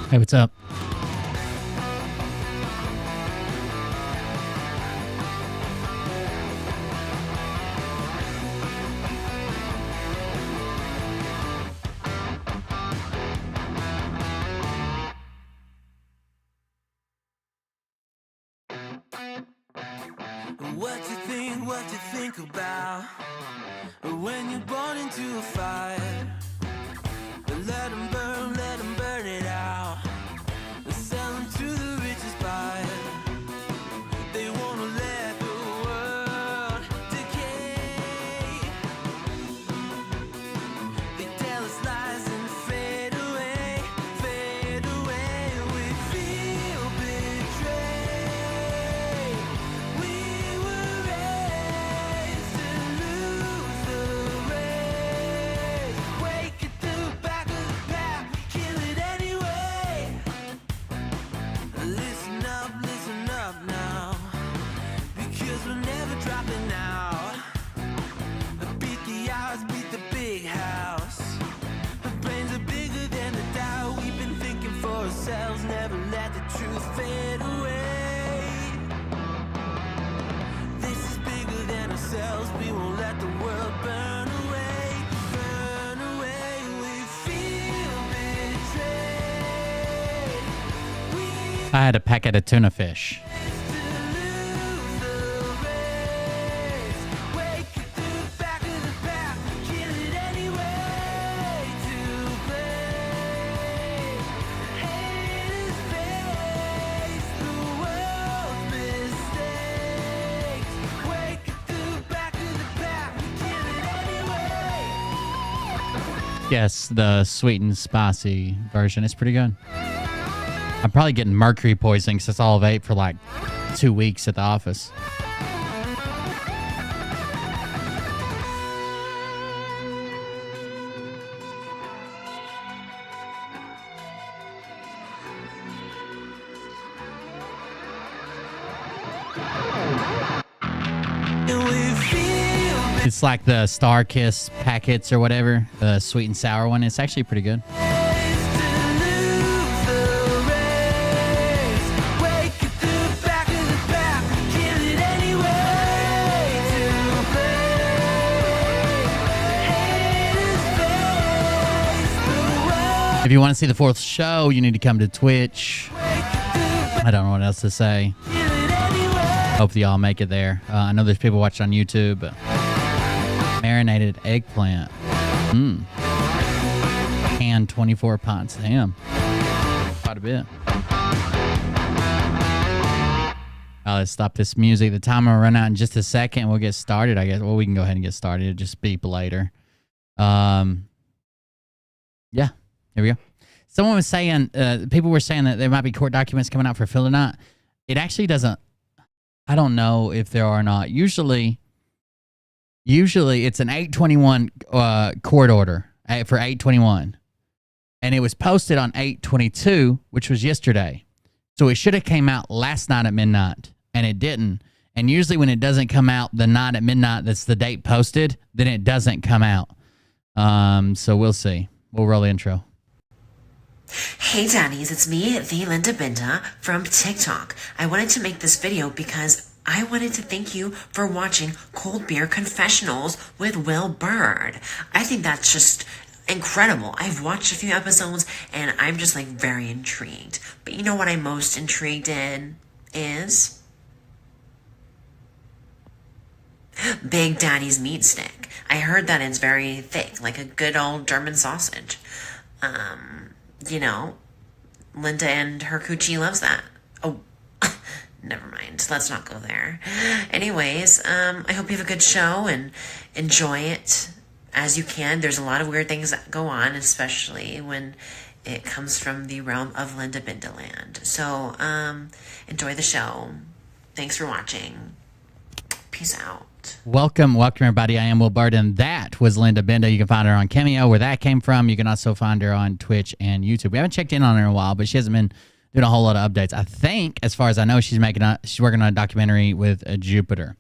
Hey, what's up? What you think about when you're born into a fire? Let them burn it out. Sell them to the richest buyer. They wanna let the world decay. They tell us lies and fade away, fade away. We feel betrayed. We were raised to lose the race. Wake at the back of the pack, kill it anyway. Listen up now, because we're never dropping out. Beat the odds, beat the big house. The brains are bigger than the doubt. We've been thinking for ourselves, never let the truth fade away. This is bigger than ourselves, we won't let the world burn away. Burn away, we feel betrayed. I had a packet of tuna fish. Yes, the sweet and spicy version is pretty good. I'm probably getting mercury poisoning because that's all I've ate for like 2 weeks at the office. It's like the Star Kiss packets or whatever, the sweet and sour one. It's actually pretty good. If you want to see the fourth show, you need to come to Twitch. I don't know what else to say. Hope y'all make it there. I know there's people watching on YouTube. Marinated eggplant. Canned 24 pints. Damn. Quite a bit. Let's stop this music. The timer will run out in just a second. We'll get started, I guess. Well, we can go ahead and get started. It'll just beep later. Yeah. Here we go. Someone was saying, people were saying that there might be court documents coming out for Phil or not. It actually doesn't. I don't know if there are or not. Usually it's an 821 court order for 821. And it was posted on 822, which was yesterday. So it should have came out last night at midnight, and it didn't. And usually when it doesn't come out the night at midnight that's the date posted, then it doesn't come out. So we'll see. We'll roll the intro. Hey Daddies, it's me, the Linda Binda from TikTok. I wanted to make this video because I wanted to thank you for watching Cold Beer Confessionals with Will Bird. I think that's just incredible. I've watched a few episodes and I'm just like very intrigued. But you know what I'm most intrigued in is Big Daddy's meat stick. I heard that it's very thick, like a good old German sausage. You know, Linda and her coochie loves that. Oh, never mind. Let's not go there. Anyways, I hope you have a good show and enjoy it as you can. There's a lot of weird things that go on, especially when it comes from the realm of Linda Bindaland. So, enjoy the show. Thanks for watching. Peace out. Welcome everybody. I am Will Bird, and that was Linda Binda. You can find her on Cameo, where that came from. You can also find her on Twitch and YouTube. We haven't checked in on her in a while, but she hasn't been doing a whole lot of updates. I think, as far as I know, she's working on a documentary with Jupiter.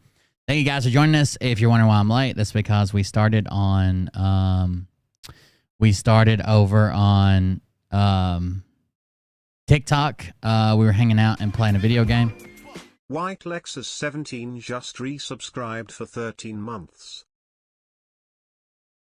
Thank you guys for joining us. If you're wondering why I'm late, that's because we started over on TikTok. We were hanging out and playing a video game. White Lexus 17 just resubscribed for 13 months.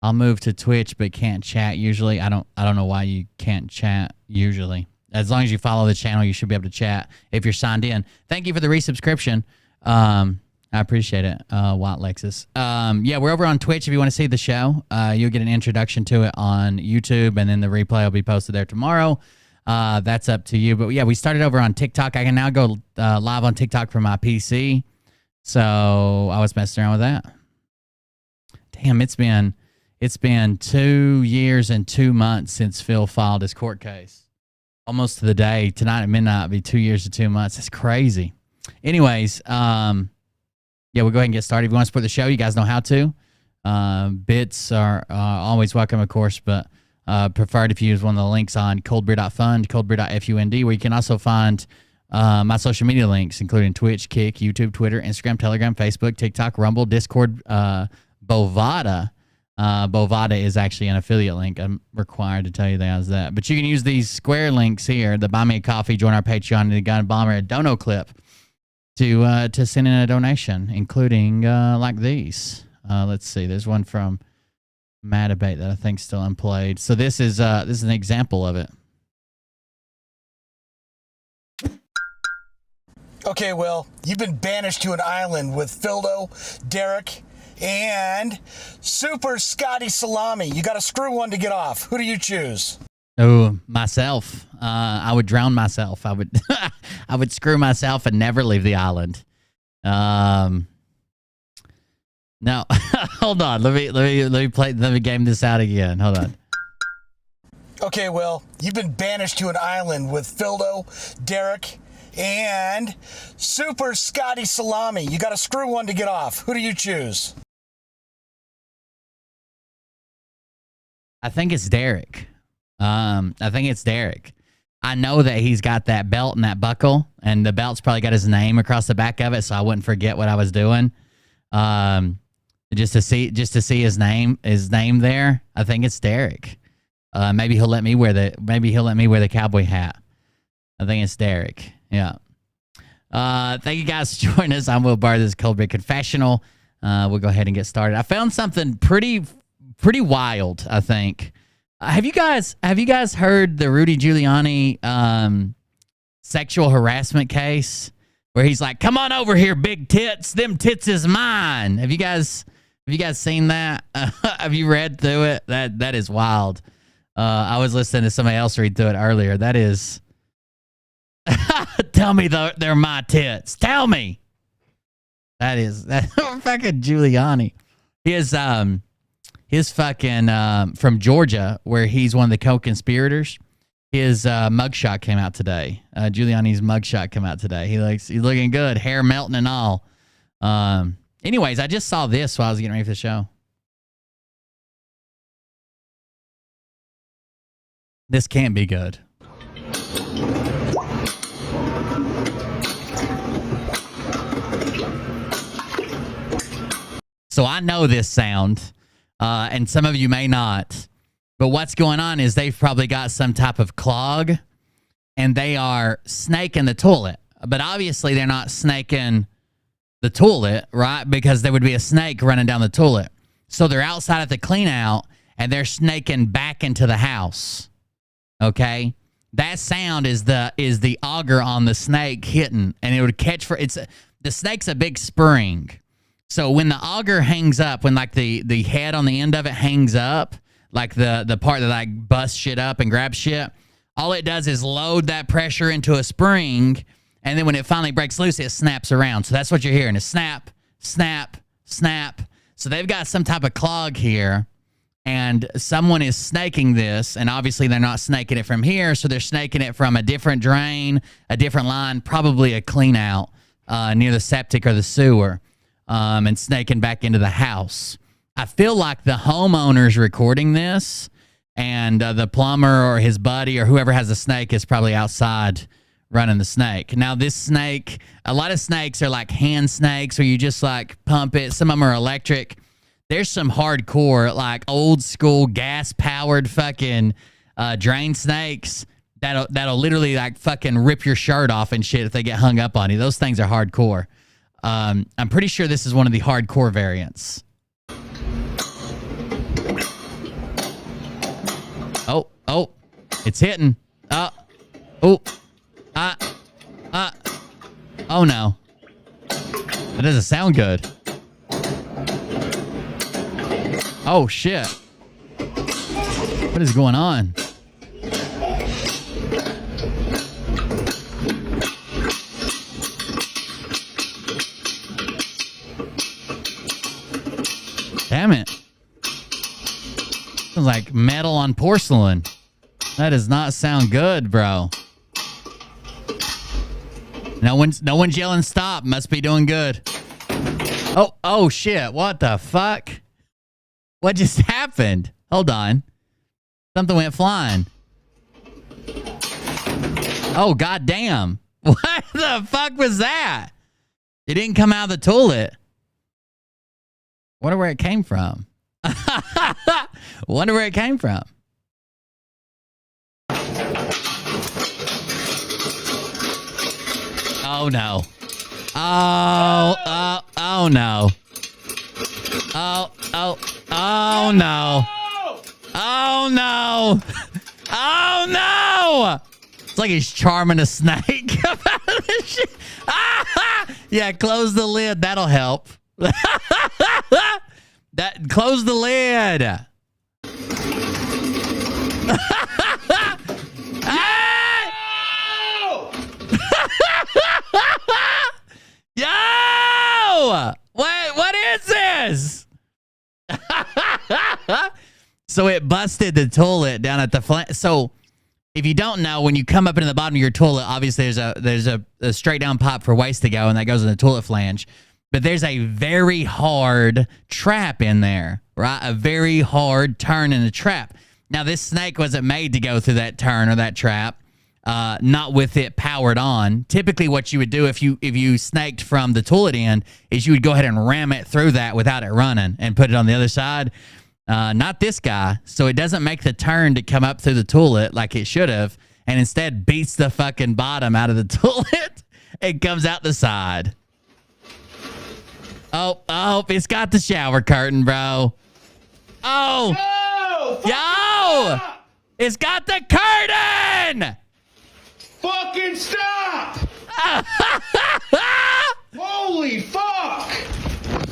I'll move to Twitch, but can't chat usually. I don't know why you can't chat usually. As long as you follow the channel, you should be able to chat if you're signed in. Thank you for the resubscription. I appreciate it, White Lexus. Yeah, we're over on Twitch. If you want to see the show, you'll get an introduction to it on YouTube, and then the replay will be posted there tomorrow. That's up to you. But yeah, we started over on TikTok. I can now go live on TikTok from my PC. So I was messing around with that. Damn, it's been 2 years and 2 months since Phil filed his court case. Almost to the day. Tonight at midnight will be 2 years and 2 months. That's crazy. Anyways, yeah, we'll go ahead and get started. If you want to support the show, you guys know how to. Bits are always welcome, of course, but preferred if you use one of the links on coldbeer.fund, coldbeer.fund, where you can also find my social media links, including Twitch, Kick, YouTube, Twitter, Instagram, Telegram, Facebook, TikTok, Rumble, Discord, Bovada. Bovada is actually an affiliate link. I'm required to tell you that. But you can use these square links here, the Buy Me a Coffee, join our Patreon, and the Gun Bomber, a dono clip to send in a donation, including like these. Let's see. There's one from Madabate that I think still unplayed. So this is an example of it. Okay, Will, you've been banished to an island with Fildo, Derek, and Super Scotty Salami. You got to screw one to get off. Who do you choose? Oh, myself. I would drown myself. I would I would screw myself and never leave the island. No, hold on. Let me game this out again. Hold on. Okay, Will, you've been banished to an island with Fildo, Derek, and Super Scotty Salami. You got to screw one to get off. Who do you choose? I think it's Derek. I know that he's got that belt and that buckle, and the belt's probably got his name across the back of it, so I wouldn't forget what I was doing. Just to see his name there. I think it's Derek. Maybe he'll let me wear the cowboy hat. I think it's Derek. Yeah. Thank you guys for joining us. I'm Will Bird. This is Cold Beer Confessional. We'll go ahead and get started. I found something pretty wild, I think. Have you guys heard the Rudy Giuliani sexual harassment case where he's like, "Come on over here, big tits. Them tits is mine." Have you guys seen that? Have you read through it? That is wild. I was listening to somebody else read through it earlier. That is. Tell me they're my tits. Tell me. That fucking Giuliani. His fucking from Georgia, where he's one of the co-conspirators. His mugshot came out today. Giuliani's mugshot came out today. He's looking good, hair melting and all. Anyways, I just saw this while I was getting ready for the show. This can't be good. So I know this sound, and some of you may not. But what's going on is they've probably got some type of clog, and they are snaking the toilet. But obviously they're not snaking the toilet, right? Because there would be a snake running down the toilet. So they're outside at the clean out, and they're snaking back into the house. Okay? That sound is the auger on the snake hitting, and it would catch the snake's a big spring. So when the auger hangs up, when like the head on the end of it hangs up, like the part that like busts shit up and grabs shit, all it does is load that pressure into a spring, and then when it finally breaks loose, it snaps around. So that's what you're hearing, is snap, snap, snap. So they've got some type of clog here, and someone is snaking this, and obviously they're not snaking it from here, so they're snaking it from a different drain, a different line, probably a clean out near the septic or the sewer. And snaking back into the house. I feel like the homeowner's recording this, and the plumber or his buddy or whoever has a snake is probably outside running the snake. Now, this snake, a lot of snakes are like hand snakes where you just like pump it. Some of them are electric. There's some hardcore, like old school gas powered fucking drain snakes that'll literally like fucking rip your shirt off and shit if they get hung up on you. Those things are hardcore. I'm pretty sure this is one of the hardcore variants. Oh, it's hitting. Oh no. That doesn't sound good. Oh shit. What is going on? Damn it. Sounds like metal on porcelain. That does not sound good, bro. No one's yelling stop. Must be doing good. Oh shit. What the fuck? What just happened? Hold on. Something went flying. Oh, goddamn. What the fuck was that? It didn't come out of the toilet. Wonder where it came from. Wonder where it came from. Oh no. Oh no. Oh no. Oh no. Oh no. It's like he's charming a snake. Yeah, close the lid. That'll help. Close the lid. Yo! What is this? So it busted the toilet down at the so if you don't know, when you come up into the bottom of your toilet, obviously there's a straight down pipe for waste to go, and that goes in the toilet flange. But there's a very hard trap in there, right? A very hard turn in the trap. Now, this snake wasn't made to go through that turn or that trap, not with it powered on. Typically, what you would do if you snaked from the toilet end is you would go ahead and ram it through that without it running and put it on the other side. Not this guy. So it doesn't make the turn to come up through the toilet like it should have, and instead beats the fucking bottom out of the toilet and comes out the side. Oh, it's got the shower curtain, bro. Oh. No, It's got the curtain! Fucking stop! Holy fuck!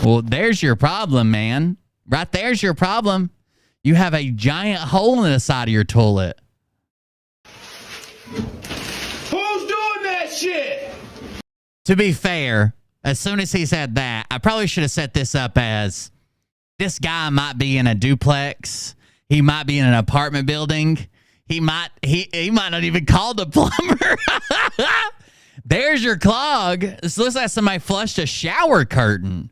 Well, there's your problem, man. Right there's your problem. You have a giant hole in the side of your toilet. Who's doing that shit? To be fair, as soon as he said that, I probably should have set this up as this guy might be in a duplex. He might be in an apartment building. He might not even call the plumber. There's your clog. This looks like somebody flushed a shower curtain,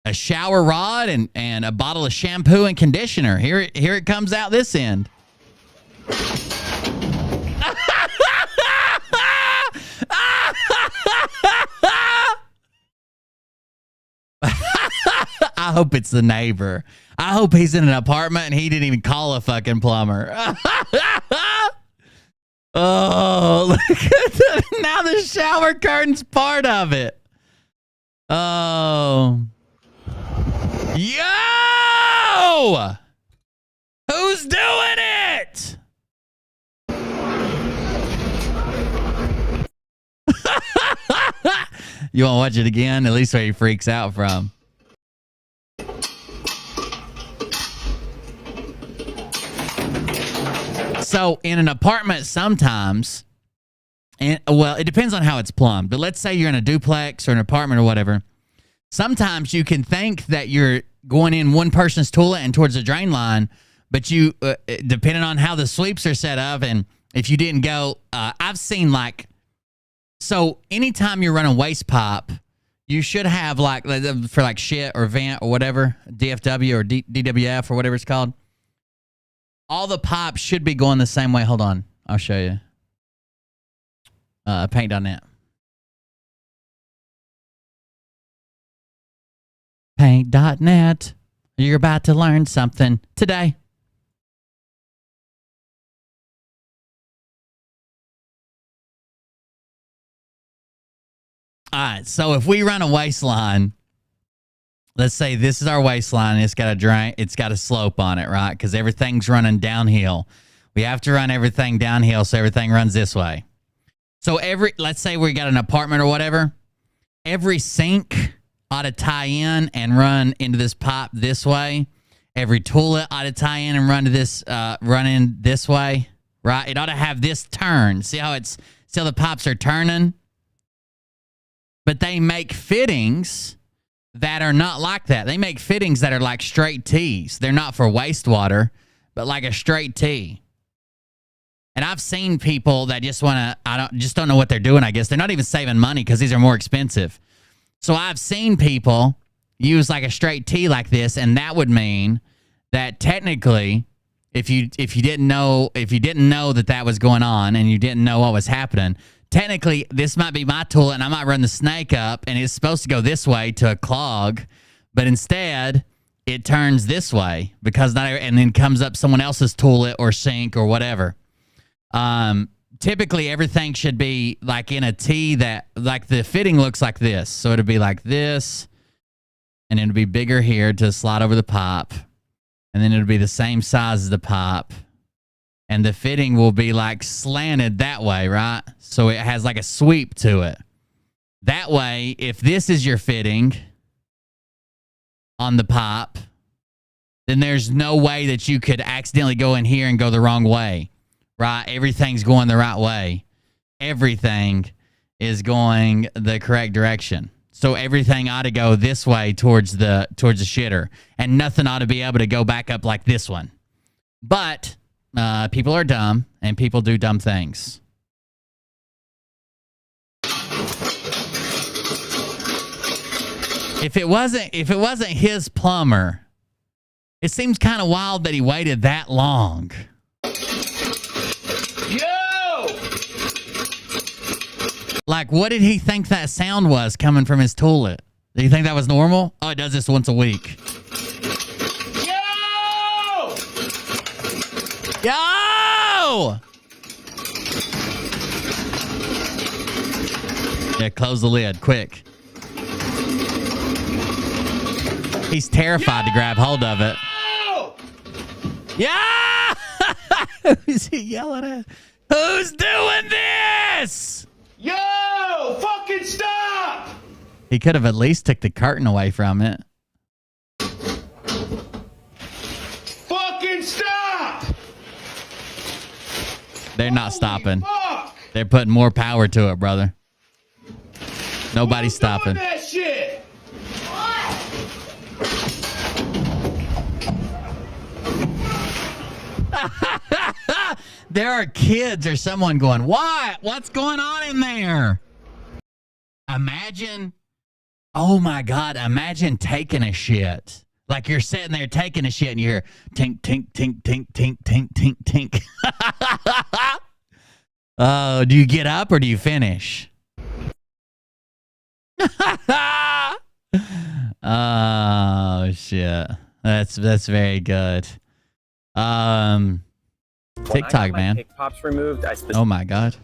a shower rod, and a bottle of shampoo and conditioner. Here it comes out this end. I hope it's the neighbor. I hope he's in an apartment and he didn't even call a fucking plumber. Oh, look at that. Now the shower curtain's part of it. Oh. Yo! Who's doing it? You want to watch it again? At least where he freaks out from. So in an apartment sometimes, and well, it depends on how it's plumbed, but let's say you're in a duplex or an apartment or whatever. Sometimes you can think that you're going in one person's toilet and towards the drain line, but you, depending on how the sweeps are set up, and if you didn't go, I've seen like, so anytime you're running waste pipe, you should have like, for like shit or vent or whatever, DFW or DWF or whatever it's called. All the pipes should be going the same way. Hold on. I'll show you. Paint.net. Paint.net. You're about to learn something today. All right. So if we run a waistline, let's say this is our waistline and it's got a drain, it's got a slope on it, right? Because everything's running downhill. We have to run everything downhill so everything runs this way. So let's say we got an apartment or whatever, every sink ought to tie in and run into this pipe this way. Every toilet ought to tie in and run in this way, right? It ought to have this turn. See how the pipes are turning? But they make fittings that are not like that. They make fittings that are like straight T's. They're not for wastewater, but like a straight T. And I've seen people that just don't know what they're doing, I guess. They're not even saving money because these are more expensive. So I've seen people use like a straight T like this, and that would mean that technically, if you didn't know that was going on and you didn't know what was happening, technically, this might be my toilet, and I might run the snake up, and it's supposed to go this way to a clog, but instead, it turns this way and then comes up someone else's toilet or sink or whatever. Typically, everything should be like in a T that, like the fitting looks like this. So it'll be like this, and it'll be bigger here to slide over the pipe, and then it'll be the same size as the pipe. And the fitting will be like slanted that way, right? So it has like a sweep to it. That way, if this is your fitting on the pipe, then there's no way that you could accidentally go in here and go the wrong way, right? Everything's going the right way. Everything is going the correct direction. So everything ought to go this way towards the shitter, and nothing ought to be able to go back up like this one. But people are dumb, and people do dumb things. If it wasn't his plumber, it seems kind of wild that he waited that long. Yo! Like, what did he think that sound was coming from his toilet? Do you think that was normal? Oh, it does this once a week. Yo! Yo! Yeah, close the lid, quick. He's terrified to grab hold of it. Yeah! Who's he yelling at? Who's doing this? Yo! Fucking stop! He could have at least took the curtain away from it. Fucking stop! They're not Holy stopping. Fuck! They're putting more power to it, brother. Nobody's Who's doing stopping. that shit? There are kids or someone going, what? What's going on in there? Imagine, oh my God, imagine taking a shit. Like you're sitting there taking a shit and you hear tink, tink, tink, tink, tink, tink, tink, tink. Oh, do you get up or do you finish? Oh shit. That's very good. TikTok, man. Cake pops removed. Oh my God.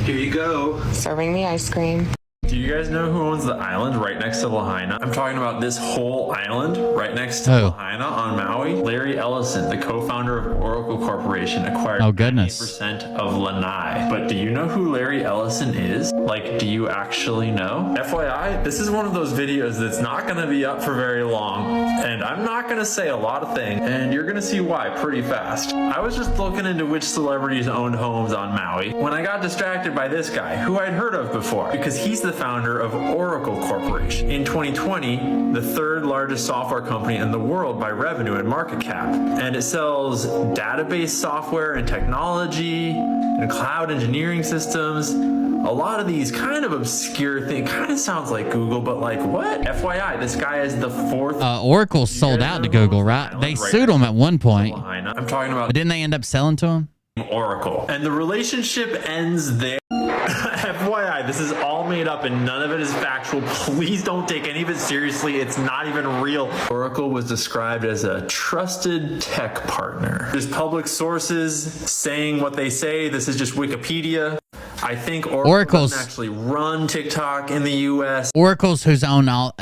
Here you go. Serving me ice cream. Do you guys know who owns the island right next to Lahaina? I'm talking about this whole island right next to Who? Lahaina on Maui. Larry Ellison, the co-founder of Oracle Corporation, acquired Oh, goodness. 98% of Lanai. But do you know who Larry Ellison is? Like, do you actually know? FYI, this is one of those videos that's not going to be up for very long, and I'm not going to say a lot of things, and you're going to see why pretty fast. I was just looking into which celebrities owned homes on Maui when I got distracted by this guy, who I'd heard of before, because he's the founder of Oracle Corporation. In 2020, the third largest software company in the world by revenue and market cap. And it sells database software and technology and cloud engineering systems. A lot of these kind of obscure things, kind of sounds like Google, but like what? FYI, this guy is the fourth. Oracle sold out to Google, right? They sued them at one point. I'm talking about But didn't they end up selling to them? Oracle. And the relationship ends there. FYI, this is all made up and none of it is factual. Please don't take any of it seriously. It's not even real. Oracle was described as a trusted tech partner. There's public sources saying what they say. This is just Wikipedia. I think Oracle doesn't actually run TikTok in the U.S. Oracle's they own all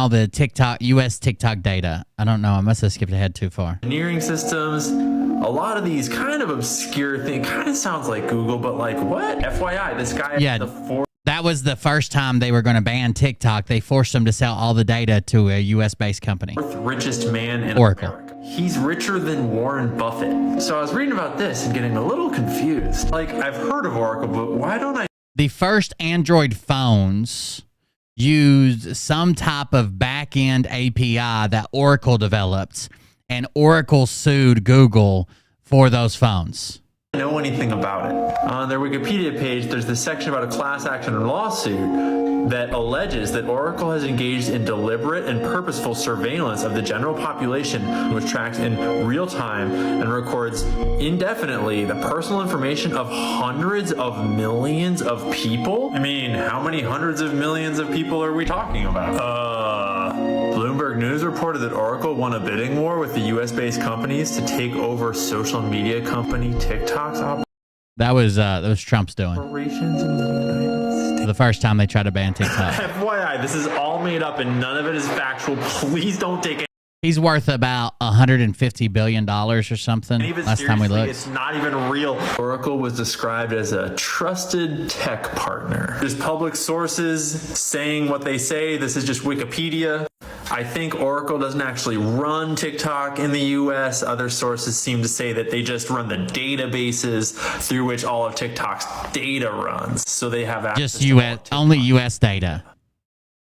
the TikTok, U.S. TikTok data. I don't know. I must have skipped ahead too far. Engineering systems. A lot of these kind of obscure things, kind of sounds like Google, but like what? FYI, this guy is the fourth. That was the first time they were going to ban TikTok. They forced them to sell all the data to a U.S.-based company. Richest man in Oracle. America. He's richer than Warren Buffett. So I was reading about this and getting a little confused. Like, I've heard of Oracle, but why don't I? The first Android phones used some type of back-end API that Oracle developed, and Oracle sued Google for those phones. Know anything about it. On their Wikipedia page, there's this section about a class action lawsuit that alleges that Oracle has engaged in deliberate and purposeful surveillance of the general population, which tracks in real time and records indefinitely the personal information of hundreds of millions of people. I mean, how many hundreds of millions of people are we talking about? Bloomberg News reported that Oracle won a bidding war with the US-based companies to take over social media company TikTok's That was Trump's doing. operations in the United States. The first time they tried to ban TikTok. FYI, this is all made up and none of it is factual. Please don't take it. He's worth about $150 billion or something. Last time we looked. It's not even real. Oracle was described as a trusted tech partner. There's public sources saying what they say. This is just Wikipedia. I think Oracle doesn't actually run TikTok in the US. Other sources seem to say that they just run the databases through which all of TikTok's data runs. So they have access Just US, only US data.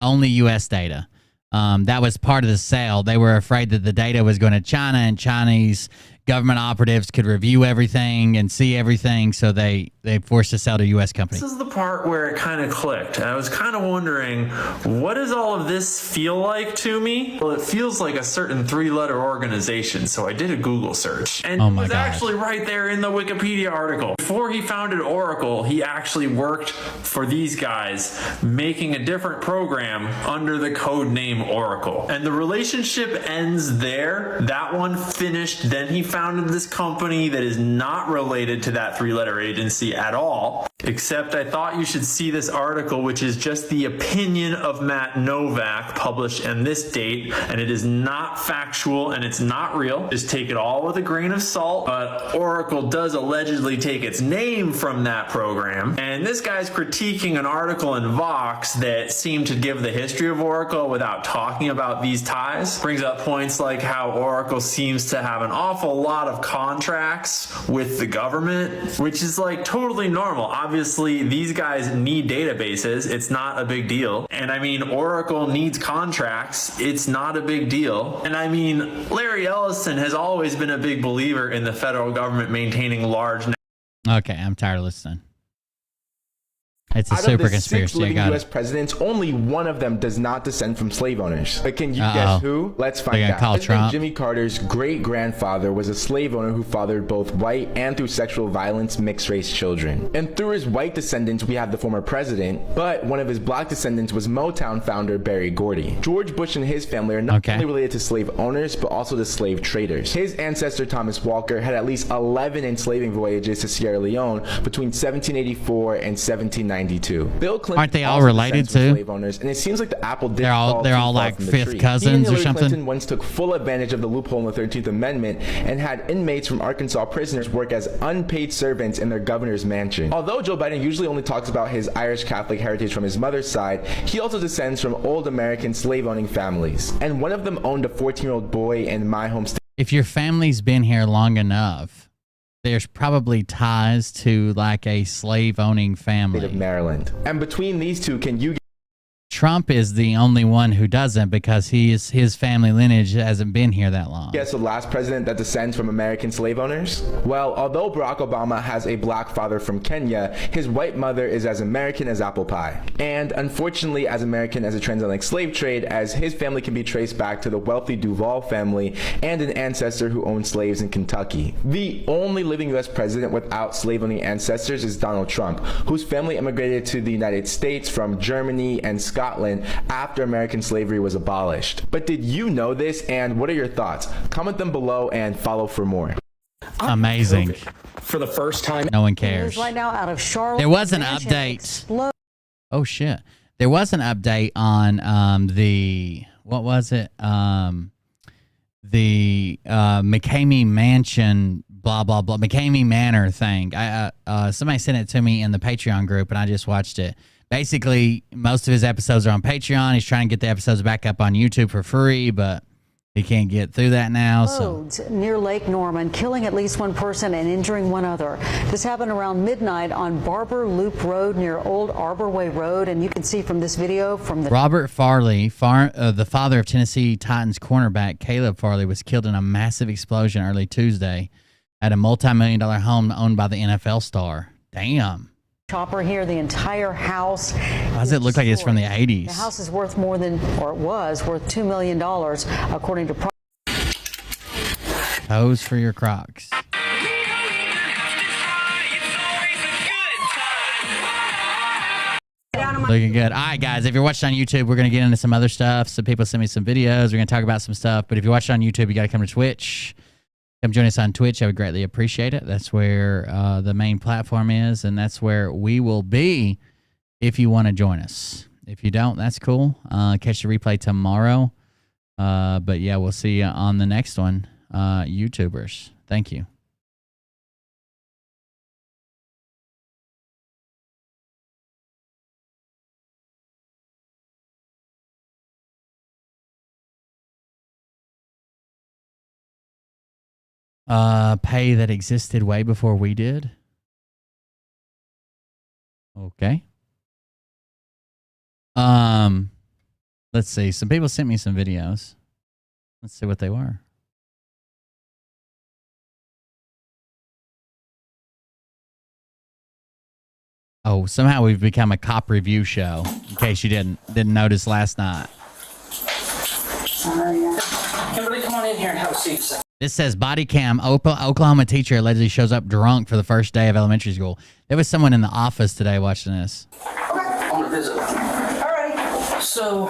Only US data. That was part of the sale. They were afraid that the data was going to China and Chinese government operatives could review everything and see everything, so they forced to sell to U.S. company. This is the part where it kind of clicked. I was kind of wondering, what does all of this feel like to me? Well, it feels like a certain three-letter organization, so I did a Google search. And it was actually right there in the Wikipedia article. Before he founded Oracle, he actually worked for these guys, making a different program under the code name Oracle. And the relationship ends there. That one finished, then he founded this company that is not related to that three-letter agency at all. Except I thought you should see this article, which is just the opinion of Matt Novak, published on this date, and it is not factual and it's not real. Just take it all with a grain of salt. But Oracle does allegedly take its name from that program, and this guy's critiquing an article in Vox that seemed to give the history of Oracle without talking about these ties. Brings up points like how Oracle seems to have an awful lot of contracts with the government, which is like totally normal. Obviously, these guys need databases. It's not a big deal. And I mean, Oracle needs contracts. It's not a big deal. And I mean, Larry Ellison has always been a big believer in the federal government maintaining large. Okay, I'm tired of listening. It's a Out super of the 6 conspiracy. I living got U.S. it. presidents, only one of them does not descend from slave owners. But can you Uh-oh. guess who? Let's find They're gonna out. call President Trump. Jimmy Carter's great-grandfather was a slave owner who fathered both white and, through sexual violence, mixed-race children. And through his white descendants, we have the former president, but one of his black descendants was Motown founder Berry Gordy. George Bush and his family are not only related to slave owners, but also to slave traders. His ancestor, Thomas Walker, had at least 11 enslaving voyages to Sierra Leone between 1784 and 1792. Bill Clinton Aren't they all also related descends from too? slave owners, and it seems like the apple didn't They're all fall they're too all far like from the fifth tree. cousins He and or Hillary something. Clinton once took full advantage of the loophole in the 13th Amendment and had inmates from Arkansas prisoners work as unpaid servants in their governor's mansion. Although Joe Biden usually only talks about his Irish Catholic heritage from his mother's side, he also descends from old American slave-owning families, and one of them owned a 14-year-old boy in my home state. If your family's been here long enough, there's probably ties to like a slave-owning family. Of Maryland. And between these two, can you Trump is the only one who doesn't because his family lineage hasn't been here that long. guess the last president that descends from American slave owners? Well, although Barack Obama has a black father from Kenya, his white mother is as American as apple pie. And unfortunately as American as a transatlantic slave trade, as his family can be traced back to the wealthy Duval family and an ancestor who owned slaves in Kentucky. The only living U.S. president without slave-owning ancestors is Donald Trump, whose family immigrated to the United States from Germany and Scotland after American slavery was abolished. But did you know this, and what are your thoughts? Comment them below and follow for more. Amazing. For the first time. No one cares. Right now out of Charlotte. There was an update. Oh shit. There was an update on the what was it? The McCamey Mansion blah blah blah McCamey Manor thing. Somebody sent it to me in the Patreon group and I just watched it. Basically, most of his episodes are on Patreon. He's trying to get the episodes back up on YouTube for free, but he can't get through that now. So near Lake Norman, killing at least one person and injuring one other. This happened around midnight on Barber Loop Road near Old Arborway Road, and you can see from this video from the Robert Farley, the father of Tennessee Titans cornerback Caleb Farley, was killed in a massive explosion early Tuesday at a multi-million-dollar home owned by the NFL star. Damn. chopper here. The entire house. Why does it look like it's from the 80s? The house is worth more than, or it was worth $2 million, according to. Pose for your Crocs. Looking good. All right, guys, if you're watching on YouTube, we're going to get into some other stuff. Some people sent me some videos. We're going to talk about some stuff. But if you're watching on YouTube, you got to come to Twitch. Come join us on Twitch. I would greatly appreciate it. That's where the main platform is, and that's where we will be if you want to join us. If you don't, that's cool. Catch the replay tomorrow. But, yeah, we'll see you on the next one, YouTubers. Thank you. Pay that existed way before we did. Okay. Let's see. Some people sent me some videos. Let's see what they were. Oh, somehow we've become a cop review show. In case you didn't notice last night. Everybody come on in here and have a seat. This says body cam. Oklahoma teacher allegedly shows up drunk for the first day of elementary school. There was someone in the office today watching this. I'm gonna visit. All right. So,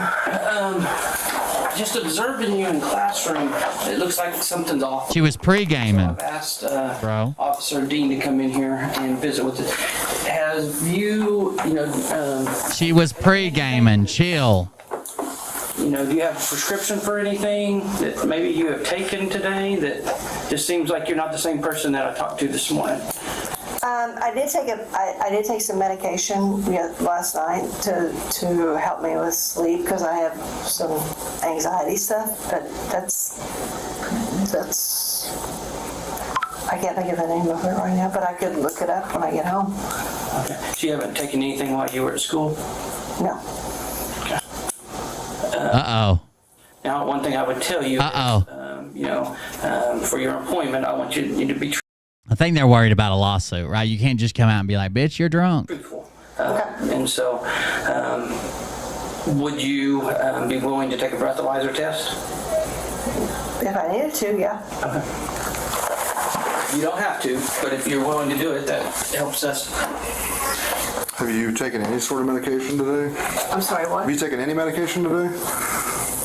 just observing you in classroom, it looks like something's off. She was pre-gaming. I've asked Bro. Officer Dean to come in here and visit with us. Have you, She was pre-gaming. Chill. do you have a prescription for anything that maybe you have taken today that just seems like you're not the same person that I talked to this morning? I did take some medication last night to help me with sleep because I have some anxiety stuff, but that's I can't think of the name of it right now, but I could look it up when I get home. Okay. So you haven't taken anything while you were at school? No. Okay. Uh-oh. Now, one thing I would tell you, for your appointment, I want you to be I think they're worried about a lawsuit, right? You can't just come out and be like, bitch, you're drunk. truthful. And so, would you be willing to take a breathalyzer test? If I needed to, yeah. You don't have to, but if you're willing to do it, that helps us. Have you taken any sort of medication today? I'm sorry, what? Have you taken any medication today?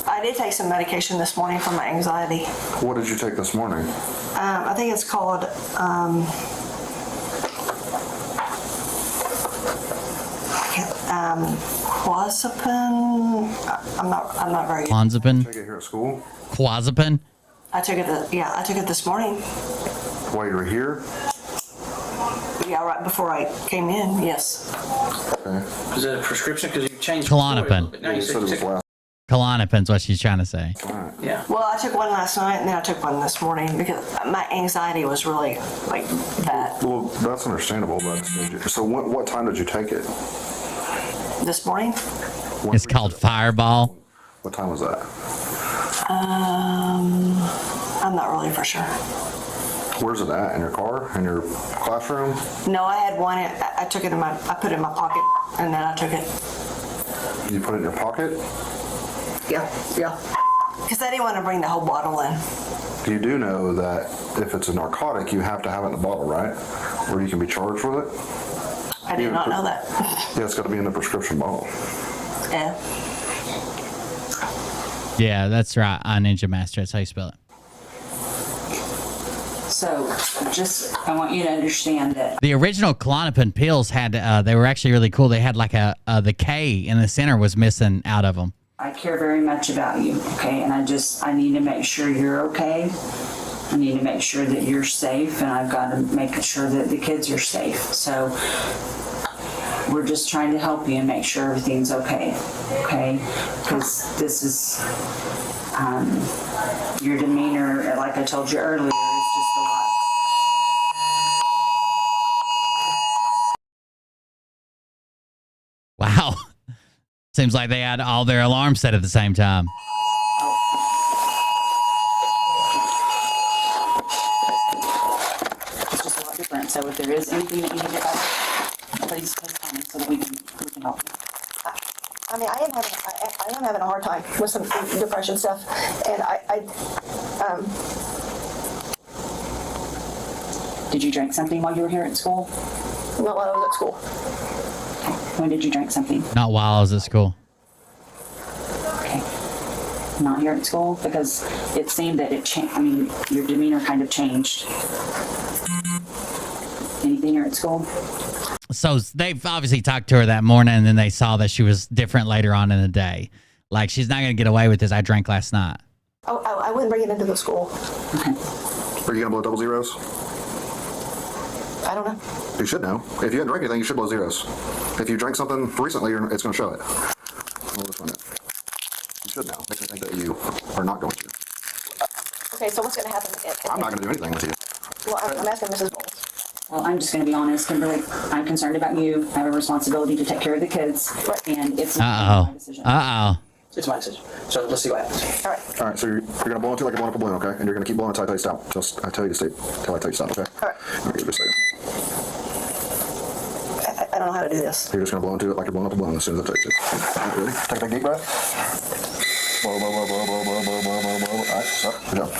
I did take some medication this morning for my anxiety. What did you take this morning? I think it's called clozapine. I'm not very good. Clonazepam? Take it here at school? Clozapine? I took it this morning. While you were here? Yeah, right before I came in. Yes. Okay. Is it a prescription? Because you changed Klonopin. Now you said you took. Klonopin's what she's trying to say. Yeah. Well, I took one last night, and then I took one this morning because my anxiety was really like bad. Well, that's understandable, but so what time did you take it? This morning? It's called Fireball. What time was that? I'm not really for sure. Where's it at? In your car? In your classroom? No, I had one. I took it I put it in my pocket, and then I took it. You put it in your pocket? Yeah. Because I didn't want to bring the whole bottle in. You do know that if it's a narcotic, you have to have it in the bottle, right? Or you can be charged with it? I did not know that. Yeah, it's got to be in the prescription bottle. Yeah. Yeah, that's right. On Ninja Master. That's how you spell it. So, I want you to understand that The original Klonopin pills had, they were actually really cool. They had like the K in the center was missing out of them. I care very much about you, okay? And I need to make sure you're okay. I need to make sure that you're safe, and I've got to make sure that the kids are safe. So, we're just trying to help you and make sure everything's okay? Because this is, your demeanor, like I told you earlier, is just a lot. Wow. Seems like they had all their alarms set at the same time. It's just a lot different. So if there is anything that you need to please tell me so that we can help you. I mean, I am having a hard time with some depression stuff, and Did you drink something while you were here at school? not while I was at school. When did you drink something? Not while I was at school. Okay. Not here at school? Because it seemed that it changed. I mean, your demeanor kind of changed. Anything here at school? So they've obviously talked to her that morning, and then they saw that she was different later on in the day. Like, she's not going to get away with this. I drank last night. Oh, I wouldn't bring it into the school. Okay. Are you going to blow double zeros? I don't know. You should know. If you hadn't drank anything, you should blow zeros. If you drank something recently, it's going to show it. Well, this one, you should know. Makes me think that you are not going to. Okay, so what's going to happen? I'm not going to do anything with you. Well, I'm asking Mrs. Bowles. Well, I'm just going to be honest, Kimberly. I'm concerned about you. I have a responsibility to take care of the kids. Right. And it's my decision. It's my decision. So let's see what happens. All right. All right, so you're going to blow into it like you're blowing up a balloon, okay? And you're going to keep blowing until I tell you to stop. I tell you to stay. Till I tell you to stop, okay? All right. Let me give you a second. I don't know how to do this. You're just going to blow into it like you're blowing up a balloon as soon as I tell you to. Ready? Take a big deep breath. Blow, blow, blow, blow, blow, blow, blow, blow, blow, blow. All right, stop. Good job.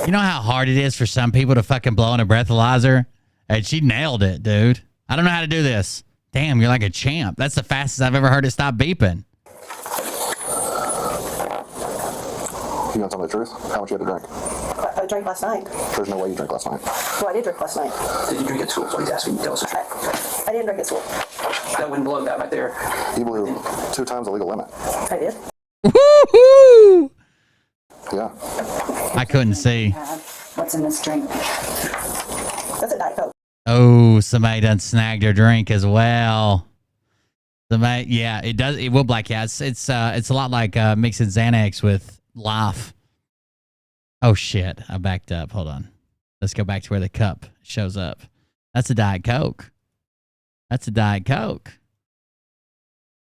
You know how hard it is for some people to fucking blow in a breathalyzer? And she nailed it, dude. I don't know how to do this. Damn, you're like a champ. That's the fastest I've ever heard it stop beeping. You want to tell me the truth? How much you had to drink? I drank last night. There's no way you drank last night. Well, I did drink last night. Did you drink at school? So he's asking. Tell us. I didn't drink at school. That wouldn't blow that right there. You blew 2 times the legal limit. I did. Woohoo! Yeah. I couldn't see. What's in this drink? That's a Diet Coke. Oh, somebody done snagged her drink as well. Somebody, yeah, it does. It will black you out. It's a lot like mixing Xanax with Life. Oh shit! I backed up. Hold on. Let's go back to where the cup shows up. That's a Diet Coke. That's a Diet Coke.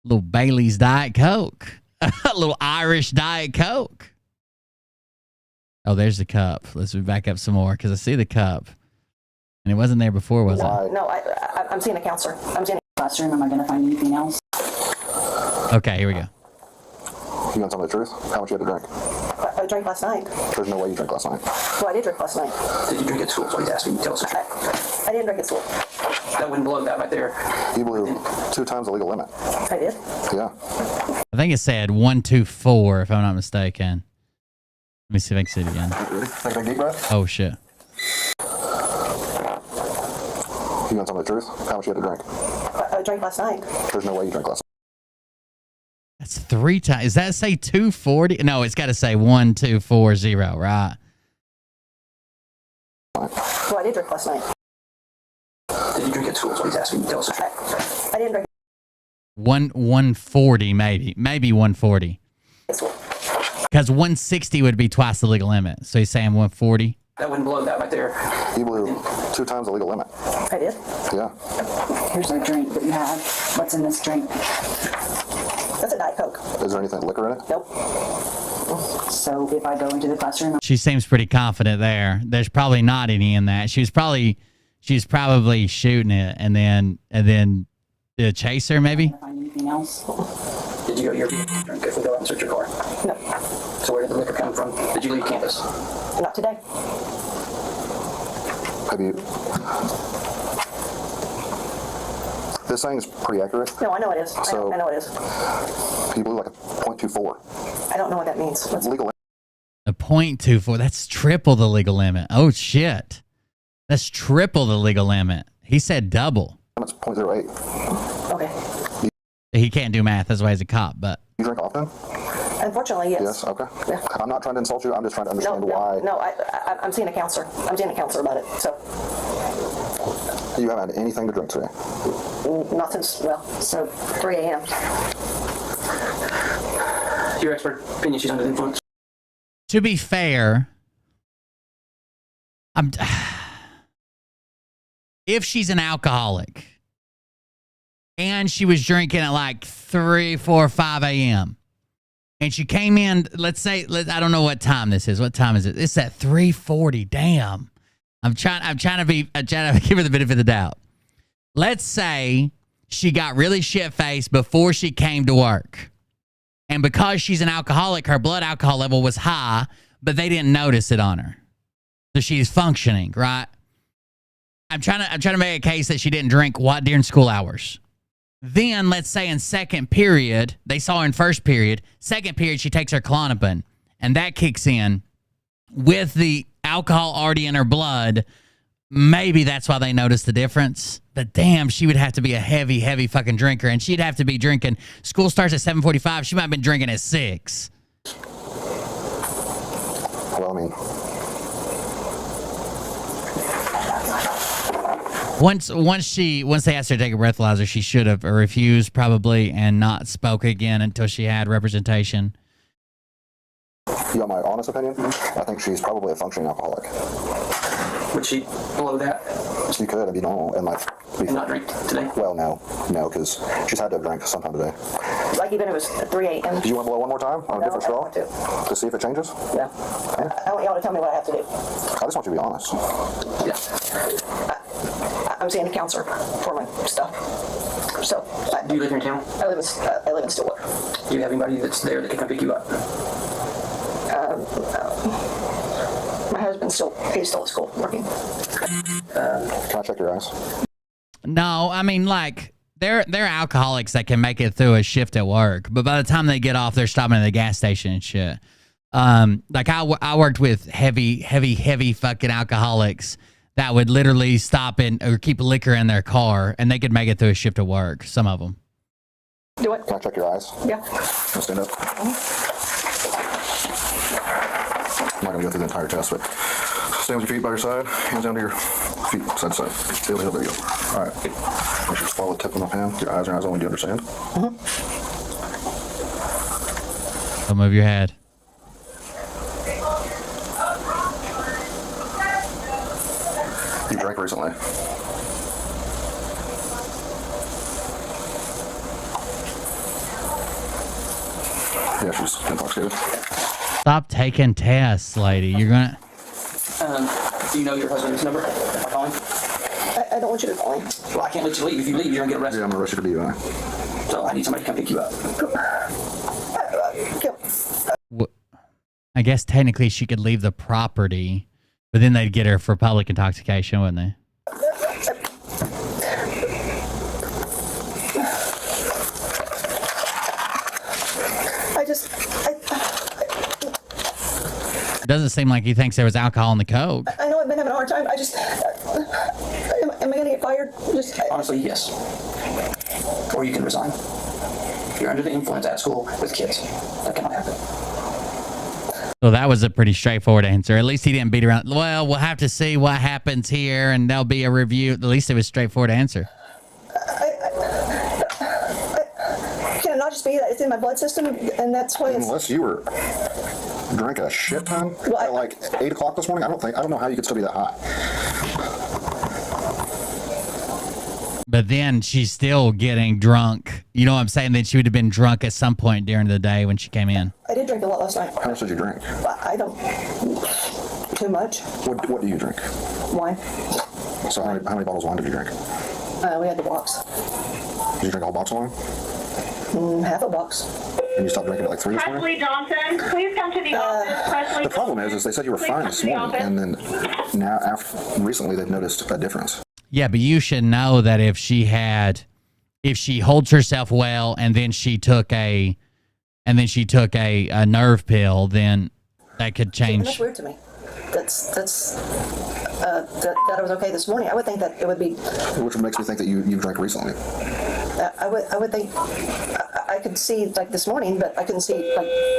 Little Bailey's Diet Coke. A little Irish Diet Coke. Oh, there's the cup. Let's back up some more because I see the cup. And it wasn't there before, was it? No, I'm seeing a counselor. I'm seeing a Classroom, am I going to find anything else? Okay, here we go. You want to tell me the truth? How much you had to drink? I drank last night. There's no way you drank last night. Well, I did drink last night. Did you drink at school? So he's asking. Tell us. I didn't drink at school. That wouldn't blow that right there. You blew 2 times the legal limit. I did. Yeah. I think it said 1, 2, 4, if I'm not mistaken. Let me see if I can see it again. Ready? Take a deep breath. Oh, shit. You want to tell me the truth? How much you had to drink? I drank last night. There's no way you drank last That's 3 times. Does that say 240? No, it's got to say 1240, right? Well, I did drink last night. Did you drink at school? So he's asking. Tell us. I didn't drink 140, maybe 140. at school. Because 160 would be twice the legal limit. So he's saying 140. That wouldn't blow that right there. You blew 2 times the legal limit. I did. Yeah. Here's our drink that you have. What's in this drink? That's a Diet Coke. Is there anything liquor in it? Nope. So if I go into the classroom, She seems pretty confident there. There's probably not any in that. She's probably shooting it and then the chaser maybe. find anything else? Did you go to your drink if we go out and search your car? No. So where did the liquor come from? Did you leave campus? Not today. Have you... This thing is pretty accurate. No, I know it is. So- I know it is. You blew like a .24. I don't know what that means. What's Legal A .24. That's triple the legal limit. Oh shit. That's triple the legal limit. He said double. limit's .08. okay? He can't do math. That's why he's a cop. But You drink often? Unfortunately, yes. Yes, okay. Yeah. I'm not trying to insult you. I'm just trying to No, understand why no, I'm seeing a counselor. I'm seeing a counselor about it. So, you haven't had anything to drink today. not since, so 3 a.m. Your expert opinion, she's under the influence. to be fair, if she's an alcoholic and she was drinking at like 3, 4, 5 a.m. and she came in, let's say, I don't know what time this is. What time is it? It's at 3:40. Damn. I'm trying to give her the benefit of the doubt. Let's say she got really shit-faced before she came to work. And because she's an alcoholic, her blood alcohol level was high, but they didn't notice it on her. So she's functioning, right? I'm trying to make a case that she didn't drink during school hours. Then, let's say in second period, they saw her in first period. Second period, she takes her Klonopin, and that kicks in with the alcohol already in her blood. Maybe that's why they noticed the difference. But damn, she would have to be a heavy, heavy fucking drinker, and she'd have to be drinking. School starts at 7:45. She might have been drinking at 6. Well, I mean, Once they asked her to take a breathalyzer, she should have refused probably and not spoke again until she had representation. you want my honest opinion? I think she's probably a functioning alcoholic. Would she blow that She could be normal and like be and not drink today? Well, no, because she's had to have drank sometime today. Like even if it was 3 a.m. Do you want to blow one more time on a No, different I straw don't want to see if it changes? Yeah. I want y'all to tell me what I have to do. I just want you to be honest. Yeah. I'm seeing a counselor for my stuff. So, Do you live here in town? I live in Stillwater. Do you have anybody that's there that can come pick you up? My husband's he's still at school working. Can I check your eyes? No, I mean, like, they're alcoholics that can make it through a shift at work, but by the time they get off, they're stopping at the gas station and shit. Like I worked with heavy fucking alcoholics that would literally stop or keep liquor in their car, and they could make it through a shift of work. Some of them. Do it. Can I check your eyes? Yeah. Can I stand up? I'm not going to go through the entire test, but stand with your feet by your side, hands down to your feet, side to side. There you go. All right. Make sure you just follow the tip of my hand. Your eyes are only. Do you understand? Don't move your head. You drank recently. Yeah, she's intoxicated. Stop taking tests, lady. You're gonna. Do you know your husband's number? Am I calling? I don't want you to call him. Well, I can't let you leave. If you leave, you're gonna get arrested. Yeah, I'm gonna arrest you for DUI. So I need somebody to come pick you up. I guess technically she could leave the property, but then they'd get her for public intoxication, wouldn't they? It doesn't seem like he thinks there was alcohol in the Coke. I know I've been having a hard time. I just, am I going to get fired? Honestly, yes. Or you can resign. You're under the influence at school with kids. That cannot happen. So that was a pretty straightforward answer. At least he didn't beat around. Well, we'll have to see what happens here, and there'll be a review. At least it was a straightforward answer. Can it not just be that it's in my blood system, and that's why it's... Unless you were drinking a shit ton at like 8 o'clock this morning, I don't know how you could still be that high. But then she's still getting drunk. You know what I'm saying? Then she would have been drunk at some point during the day when she came in. I did drink a lot last night. How much did you drink? I don't... Too much. What do you drink? Wine. So how many bottles of wine did you drink? We had the box. Did you drink a whole box of wine? Half a box. And you stopped drinking at like 3 this morning? Presley Johnson, please come to the office. Presley. The problem is they said you were fine this morning, and then now recently they've noticed a difference. Yeah, but you should know that if she holds herself well and then she took a nerve pill, then that could change. That's weird to me. That I was okay this morning. I would think that it would be. Which makes me think that you drank recently. I would think I could see like this morning, but I couldn't see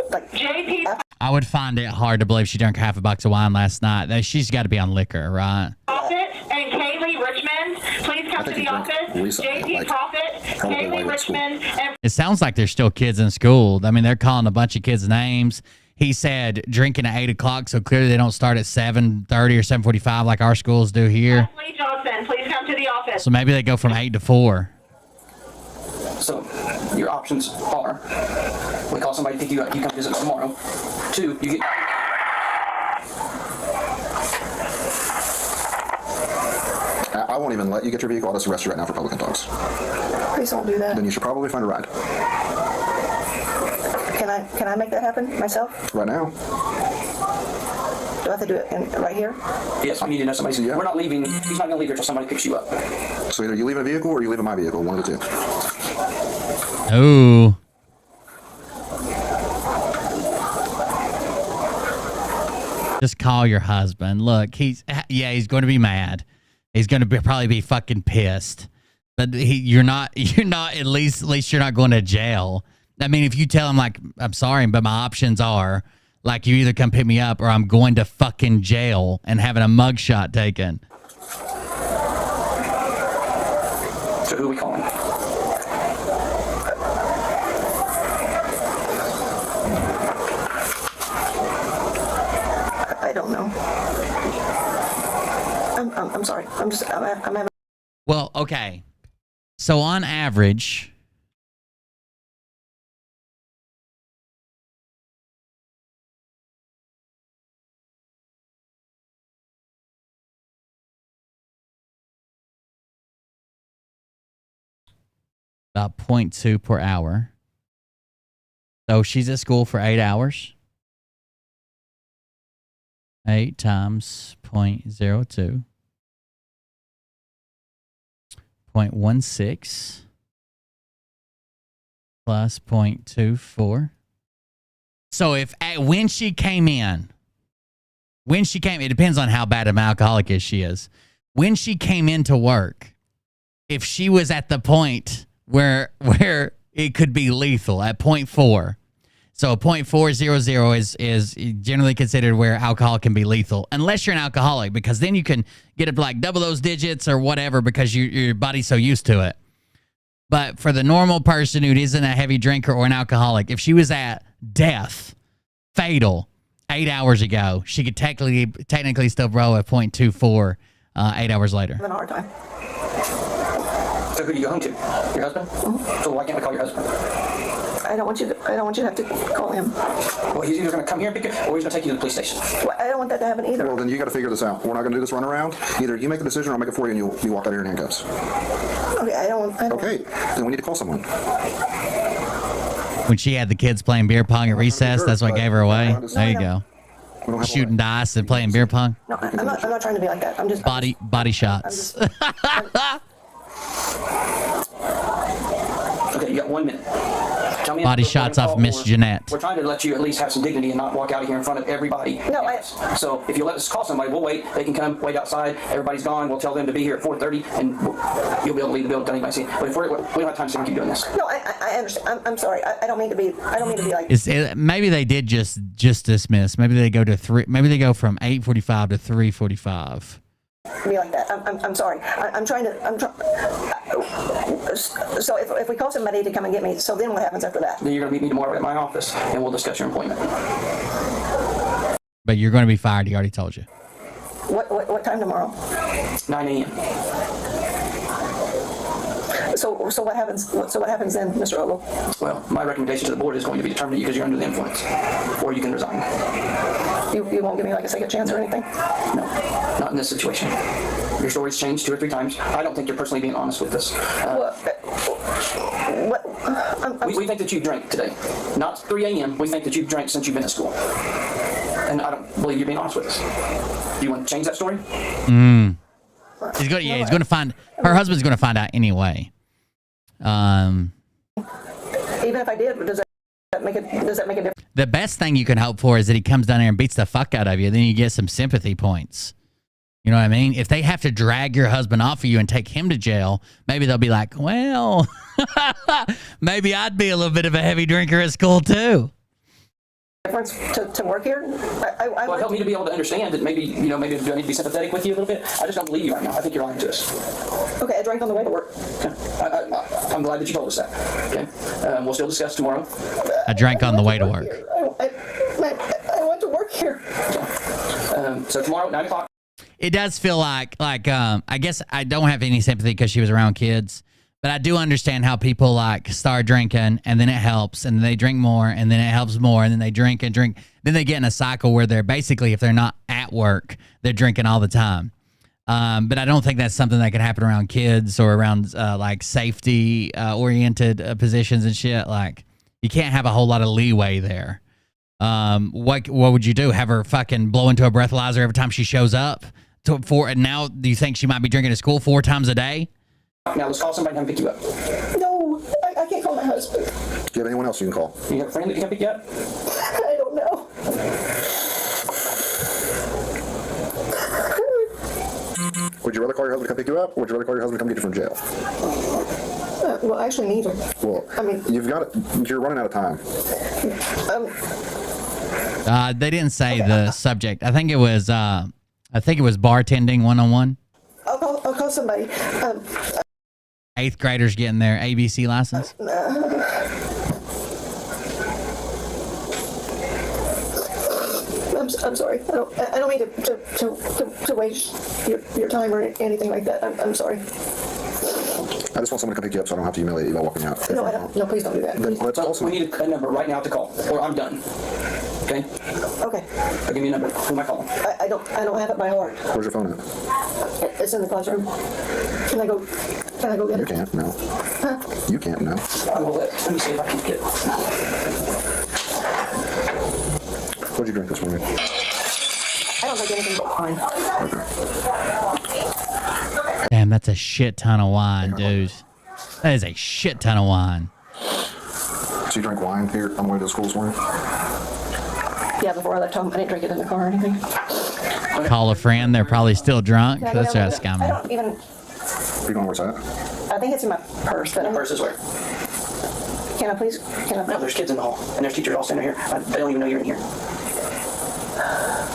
like JP. I would find it hard to believe she drank half a box of wine last night. She's got to be on liquor, right? Profit and Kaylee Richmond, please come to the office. JP Profit, Kaylee Richmond, and It sounds like there's still kids in school. I mean, they're calling a bunch of kids names. He said drinking at 8 o'clock, so clearly they don't start at 7:30 or 7:45 like our schools do here. Presley Johnson, please come to the office. So maybe they go from 8 to 4. So your options are: we call somebody to pick you up, you come visit tomorrow. 2, you get. I won't even let you get your vehicle. I'll just arrest you right now for public intox. Please don't do that. Then you should probably find a ride. Can I make that happen myself? Right now. Do I have to do it right here? Yes, I need to know somebody. We're not leaving. He's not going to leave here until somebody picks you up. So either you leave a vehicle or you leave in my vehicle. One of the two. Oh. Just call your husband. Look, he's going to be mad. He's going to probably be fucking pissed. But you're not. At least you're not going to jail. I mean, if you tell him like, I'm sorry, but my options are like you either come pick me up or I'm going to fucking jail and having a mugshot taken. So who are we calling? I don't know. I'm sorry. I'm having. Well, okay. So on average, about 0.2 per hour. So she's at school for 8 hours. 8 times 0.02. 0.16 plus 0.24. So when she came, it depends on how bad of an alcoholic she is. When she came into work, if she was at the point where it could be lethal at 0.4, so 0.400 is generally considered where alcohol can be lethal, unless you're an alcoholic, because then you can get it like double those digits or whatever because your body's so used to it. But for the normal person who isn't a heavy drinker or an alcoholic, if she was at death, fatal, 8 hours ago, she could technically still roll at 0.24 8 hours later. Having a hard time. So who do you go home to? Your husband? Mm-hmm. So why can't we call your husband? I don't want you to have to call him. Well, he's either going to come here and pick you, or he's going to take you to the police station. Well, I don't want that to happen either. Well, then you got to figure this out. We're not going to do this run around. Either you make the decision or I'll make it for you and you walk out of here in handcuffs. Okay, I don't. Okay, then we need to call someone. When she had the kids playing beer pong at recess, that's what gave her away. There you go. Shooting dice and playing beer pong. No, I'm not trying to be like that. I'm just body shots. Okay, you got 1 minute. Tell me body shots off Miss Jeanette. We're trying to let you at least have some dignity and not walk out of here in front of everybody. No, So if you let us call somebody, we'll wait. They can come wait outside. Everybody's gone. We'll tell them to be here at 4:30, and you'll be able to leave the building. Don't anybody see it. But if we don't have time to keep doing this. No, I understand. I'm sorry. I don't mean to be. I don't mean to be like. Maybe they did just dismiss. Maybe they go to 3. Maybe they go from 8:45 to 3:45. Be like that. I'm sorry. So if we call somebody to come and get me, so then what happens after that? Then you're going to meet me tomorrow at my office, and we'll discuss your employment. But you're going to be fired. He already told you. What time tomorrow? 9 a.m. So what happens? So what happens then, Mr. Ogle? Well, my recommendation to the board is going to be to terminate you because you're under the influence, or you can resign. You won't give me like a second chance or anything? No, not in this situation. Your story's changed 2 or 3 times. I don't think you're personally being honest with this. We think that you drank today. Not 3 a.m. We think that you've drank since you've been at school. And I don't believe you're being honest with us. Do you want to change that story? He's going to find her husband's going to find out anyway. Even if I did, does that make a difference? The best thing you can hope for is that he comes down there and beats the fuck out of you. Then you get some sympathy points. You know what I mean? If they have to drag your husband off of you and take him to jail, maybe they'll be like, well, maybe I'd be a little bit of a heavy drinker at school too. Difference to work here? Well, help me to be able to understand that maybe do I need to be sympathetic with you a little bit? I just don't believe you right now. I think you're lying to us. Okay, I drank on the way to work. Okay. I'm glad that you told us that. Okay. We'll still discuss tomorrow. I drank on the way to work. I went to work here. So tomorrow, 9 o'clock. It does feel like I guess I don't have any sympathy because she was around kids. But I do understand how people like start drinking and then it helps and then they drink more and then it helps more and then they drink and drink. Then they get in a cycle where they're basically, if they're not at work, they're drinking all the time. But I don't think that's something that can happen around kids or around like safety oriented positions and shit. Like you can't have a whole lot of leeway there. What would you do? Have her fucking blow into a breathalyzer every time she shows up? And now do you think she might be drinking at school 4 times a day? Now let's call somebody and come pick you up. No, I can't call my husband. Do you have anyone else you can call? You have a friend that can pick you up? I don't know. Would you rather call your husband to come pick you up, or would you rather call your husband to come get you from jail? Well, actually, neither. Well, I mean, you're running out of time. They didn't say the subject. I think it was bartending 101. I'll call somebody. 8th graders getting their ABC license. I'm sorry. I don't mean to waste your time or anything like that. I'm sorry. I just want someone to come pick you up so I don't have to humiliate you by walking out. No, I don't. No, please don't do that. Then let's call We need a number right now to call, or I'm done. Okay? Okay. I'll give you a number. Who am I calling? I don't have it by heart. Where's your phone at? It's in the classroom. Can I go get it? You can't, no. Huh? You can't, no. Let me see if I can get it. What'd you drink this morning? I don't drink anything but wine. Okay. Damn, that's a shit ton of wine, dude. That is a shit ton of wine. So you drank wine here on the way to school this morning? Yeah, before I left home, I didn't drink it in the car or anything. Call a friend. They're probably still drunk. Can I go That's down right, with it? I scammer. don't even. You know where's that? I think it's in my purse. But Purse is where? Can I please? Can I? No, there's kids in the hall, and there's teachers all standing here. They don't even know you're in here.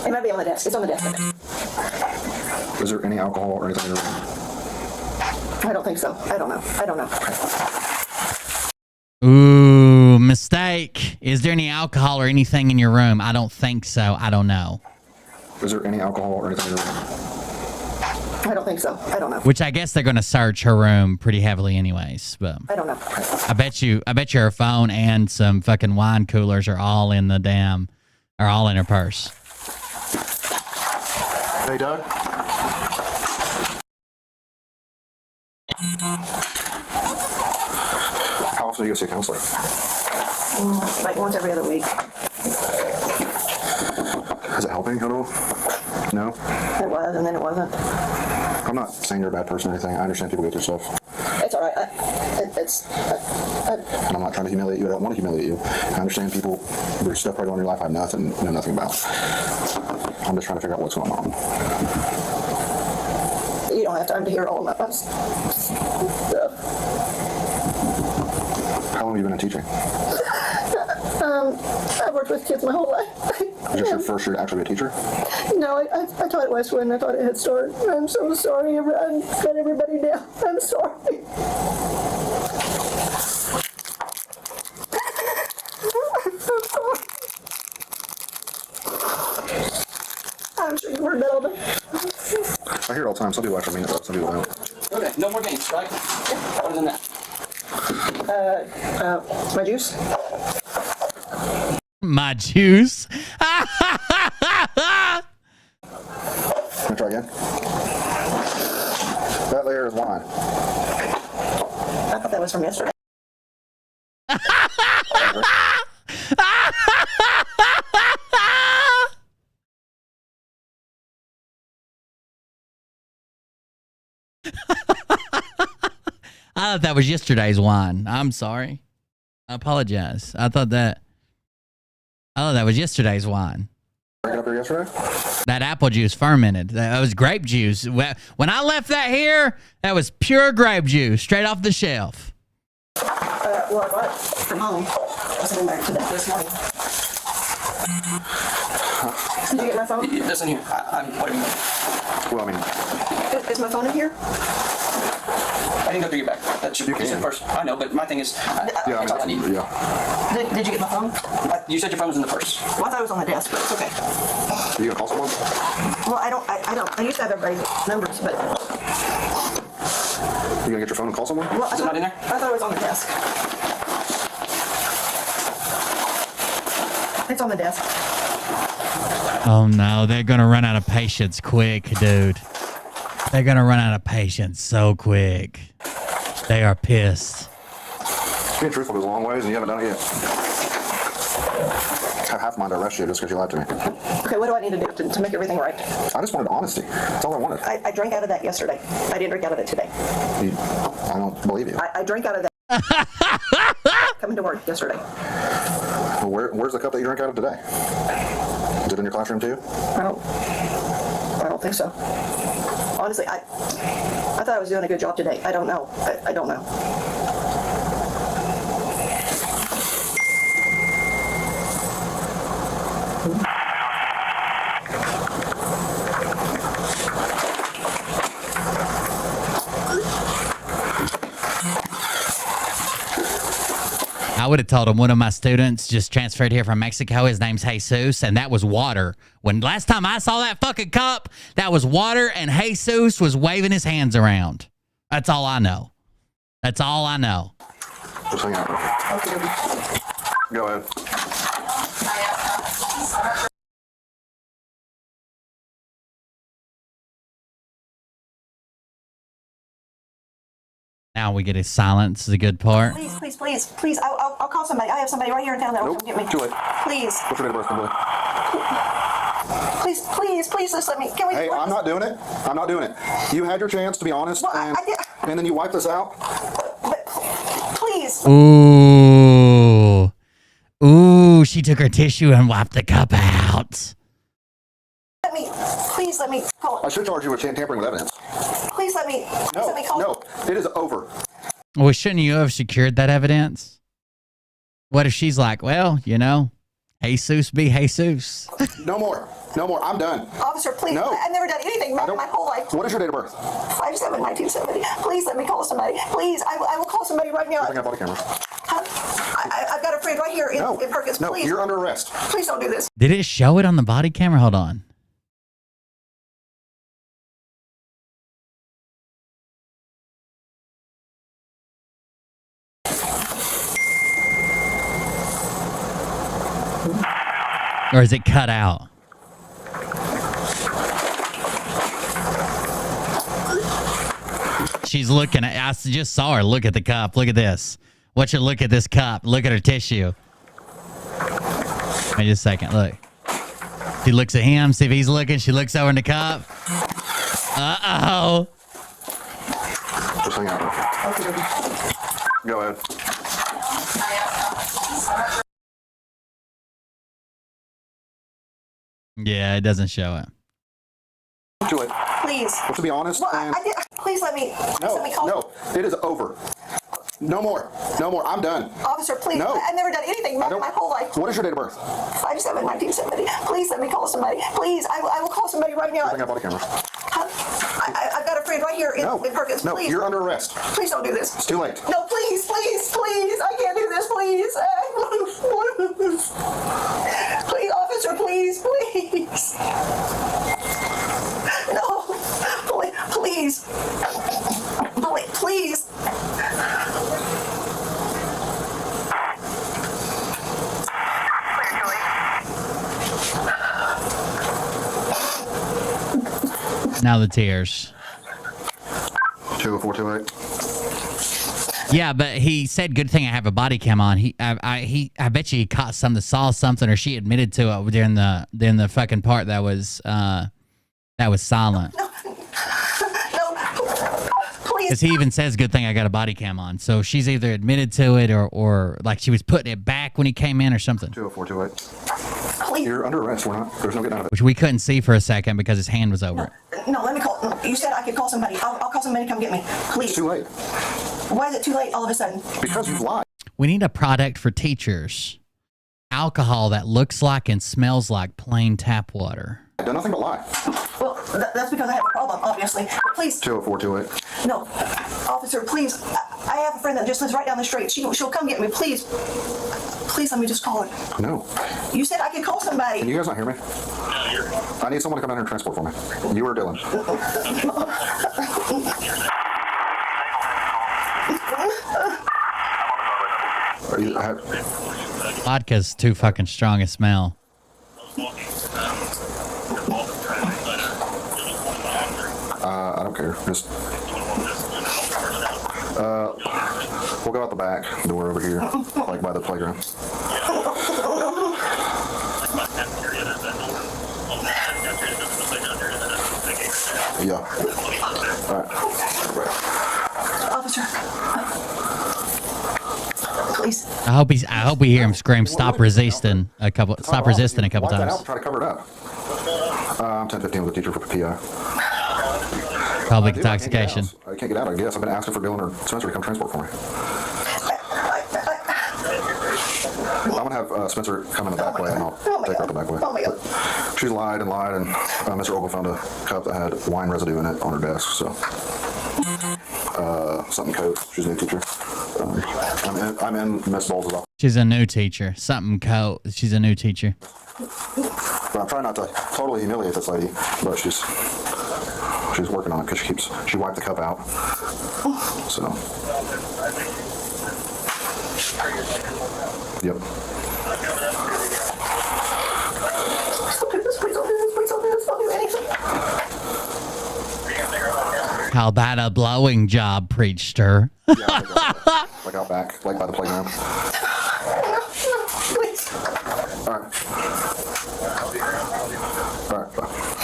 It might be on the desk. It's on the desk. Is there any alcohol or anything in your room? I don't think so. I don't know. I don't know. Ooh, mistake. Is there any alcohol or anything in your room? I don't think so. I don't know. Is there any alcohol or anything in your room? I don't think so. I don't know. Which I guess they're going to search her room pretty heavily anyways. But I don't know. I bet you her phone and some fucking wine coolers are all in all in her purse. Hey, Doug. How often do you go see a counselor? Like once every other week. Is it helping at all? No? It was, and then it wasn't. I'm not saying you're a bad person or anything. I understand people go through stuff. It's all right. And I'm not trying to humiliate you. I don't want to humiliate you. I understand people, there's stuff going on in your life I know nothing about. I'm just trying to figure out what's going on. You don't have time to hear all of my stuff. How long have you been in teaching? I've worked with kids my whole life. Is this your first year to actually be a teacher? No, I taught at Westwood and I taught at Head Start. I'm so sorry. I let everybody down. I'm sorry. I'm sure you heard that all the I hear it all the time. Some people actually mean it, but some people don't. Okay, no more games, right? Other than that. My juice? My juice? Can I try again? That layer is wine. I thought that was from yesterday. I thought that was yesterday's wine. I'm sorry. I apologize. I thought that was yesterday's wine. Drank it up here yesterday? That apple juice fermented. That was grape juice. When I left that here, that was pure grape juice, straight off the shelf. Well, I bought it from home. I was sitting back to that this morning. Did you get my phone? Listen here. What do you mean? Well, I mean... Is my phone in here? I didn't go through your bag. That should be first. I know, but my thing is... that's all I need. Yeah. Did you get my phone? You said your phone was in the purse. Well, I thought it was on the desk, but it's okay. Are you going to call someone? Well, I don't. I used to have everybody's numbers, but... You going to get your phone and call someone? Well, Is it not in there? I thought it was on the desk. It's on the desk. Oh no, they're gonna run out of patience quick, dude. They're gonna run out of patience so quick. They are pissed. Being truthful goes a long ways and you haven't done it yet. I have half mind to arrest you just because you lied to me. Okay, what do I need to do to make everything right? I just wanted honesty. That's all I wanted. I drank out of that yesterday. I didn't drink out of it today. I don't believe you. I drank out of that coming to work yesterday. Well, where's the cup that you drank out of today? Is it in your classroom too? I don't think so. Honestly, I thought I was doing a good job today. I don't know. I don't know. I would have told him one of my students just transferred here from Mexico. His name's Jesus, and that was water. When last time I saw that fucking cup, that was water, and Jesus was waving his hands around. That's all I know. That's all I know. Just hang out. Go ahead. Now we get his silence, is a good part. Please. I'll call somebody. I have somebody right here in town that will come get me. Too late. Please. What's your date of birth, Kimberly? Please, just let me. Can we? Hey, I'm not doing it. I'm not doing it. You had your chance to be honest, Well, and then you wipe this out. But please. Ooh, she took her tissue and wiped the cup out. Please let me call. I should charge you with tampering with evidence. Please let me call. No, it is over. Well, shouldn't you have secured that evidence? What if she's like, well, you know, Jesus be Jesus. No more. No more. I'm done. Officer, please. No. I've never done anything my whole life. What is your date of birth? 5/7/1970. Please let me call somebody. Please, I will call somebody right now. I think I bought a camera. I've got a friend right here in Perkins. No, Please. you're under arrest. Please don't do this. Did it show it on the body camera? Hold on. Or is it cut out? She's looking at, I just saw her look at the cup. Look at this. Watch her look at this cup. Look at her tissue. Wait just a second. Look. She looks at him, see if he's looking. She looks over in the cup. Uh-oh. Just hang out. Go ahead. Yeah, it doesn't show it. Too late. Please. Well, to be honest, Well, please let me call. No, it is over. No more. No more. I'm done. Officer, please. No. I've never done anything my whole life. What is your date of birth? 5/7/1970. Please let me call somebody. Please, I will call somebody right now. I think I bought a camera. I've got a friend right here in Perkins. No, Please. you're under arrest. Please don't do this. It's too late. No, please, please, please. I can't do this, please. Please, officer, please, please. No, please. Please. Now the tears. 20428. Yeah, but he said, "Good thing I have a body cam on." I bet you he caught something, saw something, or she admitted to it during the fucking part that was silent. Because he even says, "Good thing I got a body cam on." So she's either admitted to it or like she was putting it back when he came in or something. 20428. You're under arrest. There's no getting out of it. Which we couldn't see for a second because his hand was over it. No, let me call. You said I could call somebody. I'll call somebody to come get me. Please. It's too late. Why is it too late all of a sudden? Because you've lied. We need a product for teachers. Alcohol that looks like and smells like plain tap water. I've done nothing but lie. Well, that's because I have a problem, obviously. But please. 20428. No, officer, please. I have a friend that just lives right down the street. She'll come get me. Please. Please let me just call her. No. You said I could call somebody. Can you guys not hear me? I need someone to come down here and transport for me. You or Dylan. Vodka's too fucking strong a smell. I don't care. Just we'll go out the back door over here, like by the playground. Yeah. All right. Officer. Please. I hope we hear him scream, "Stop resisting!" Stop resisting a couple times. Try to cover it up. I'm 1015 with a teacher for PI. Public intoxication. I can't get out, I guess. I've been asking for Dylan or Spencer to come transport for me. I'm going to have Spencer come in the back way, and I'll take her out the back way. But she lied, and Mr. Ogle found a cup that had wine residue in it on her desk, so. Something code. She's a new teacher. I'm in Miss Bowles' office. She's a new teacher. Something code. She's a new teacher. But I'm trying not to totally humiliate this lady, but she's working on it because she wiped the cup out. So. Yep. Please don't do this. Don't do anything. How about a blowing job, preacher? Yeah, like out back, like by the playground. Please. All right.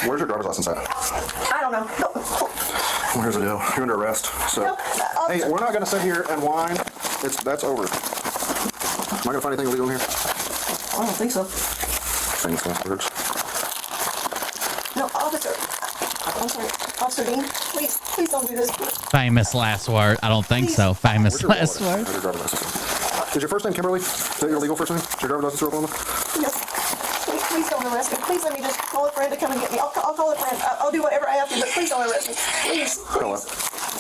Where's your driver's license at? I don't know. No. Well, here's the deal. You're under arrest. So, hey, we're not going to sit here and whine. That's over. Am I going to find anything illegal in here? I don't think so. Saying some words. No, officer. I'm sorry. Officer Dean, please don't do this. Famous last word. I don't think so. Famous last word. Where's your driver's license? Is your first name Kimberly? Is that your legal first name? Is your driver's license or Oklahoma? Yes. Please don't arrest me. Please let me just call a friend to come and get me. I'll call a friend. I'll do whatever I have to, but please don't arrest me. Please.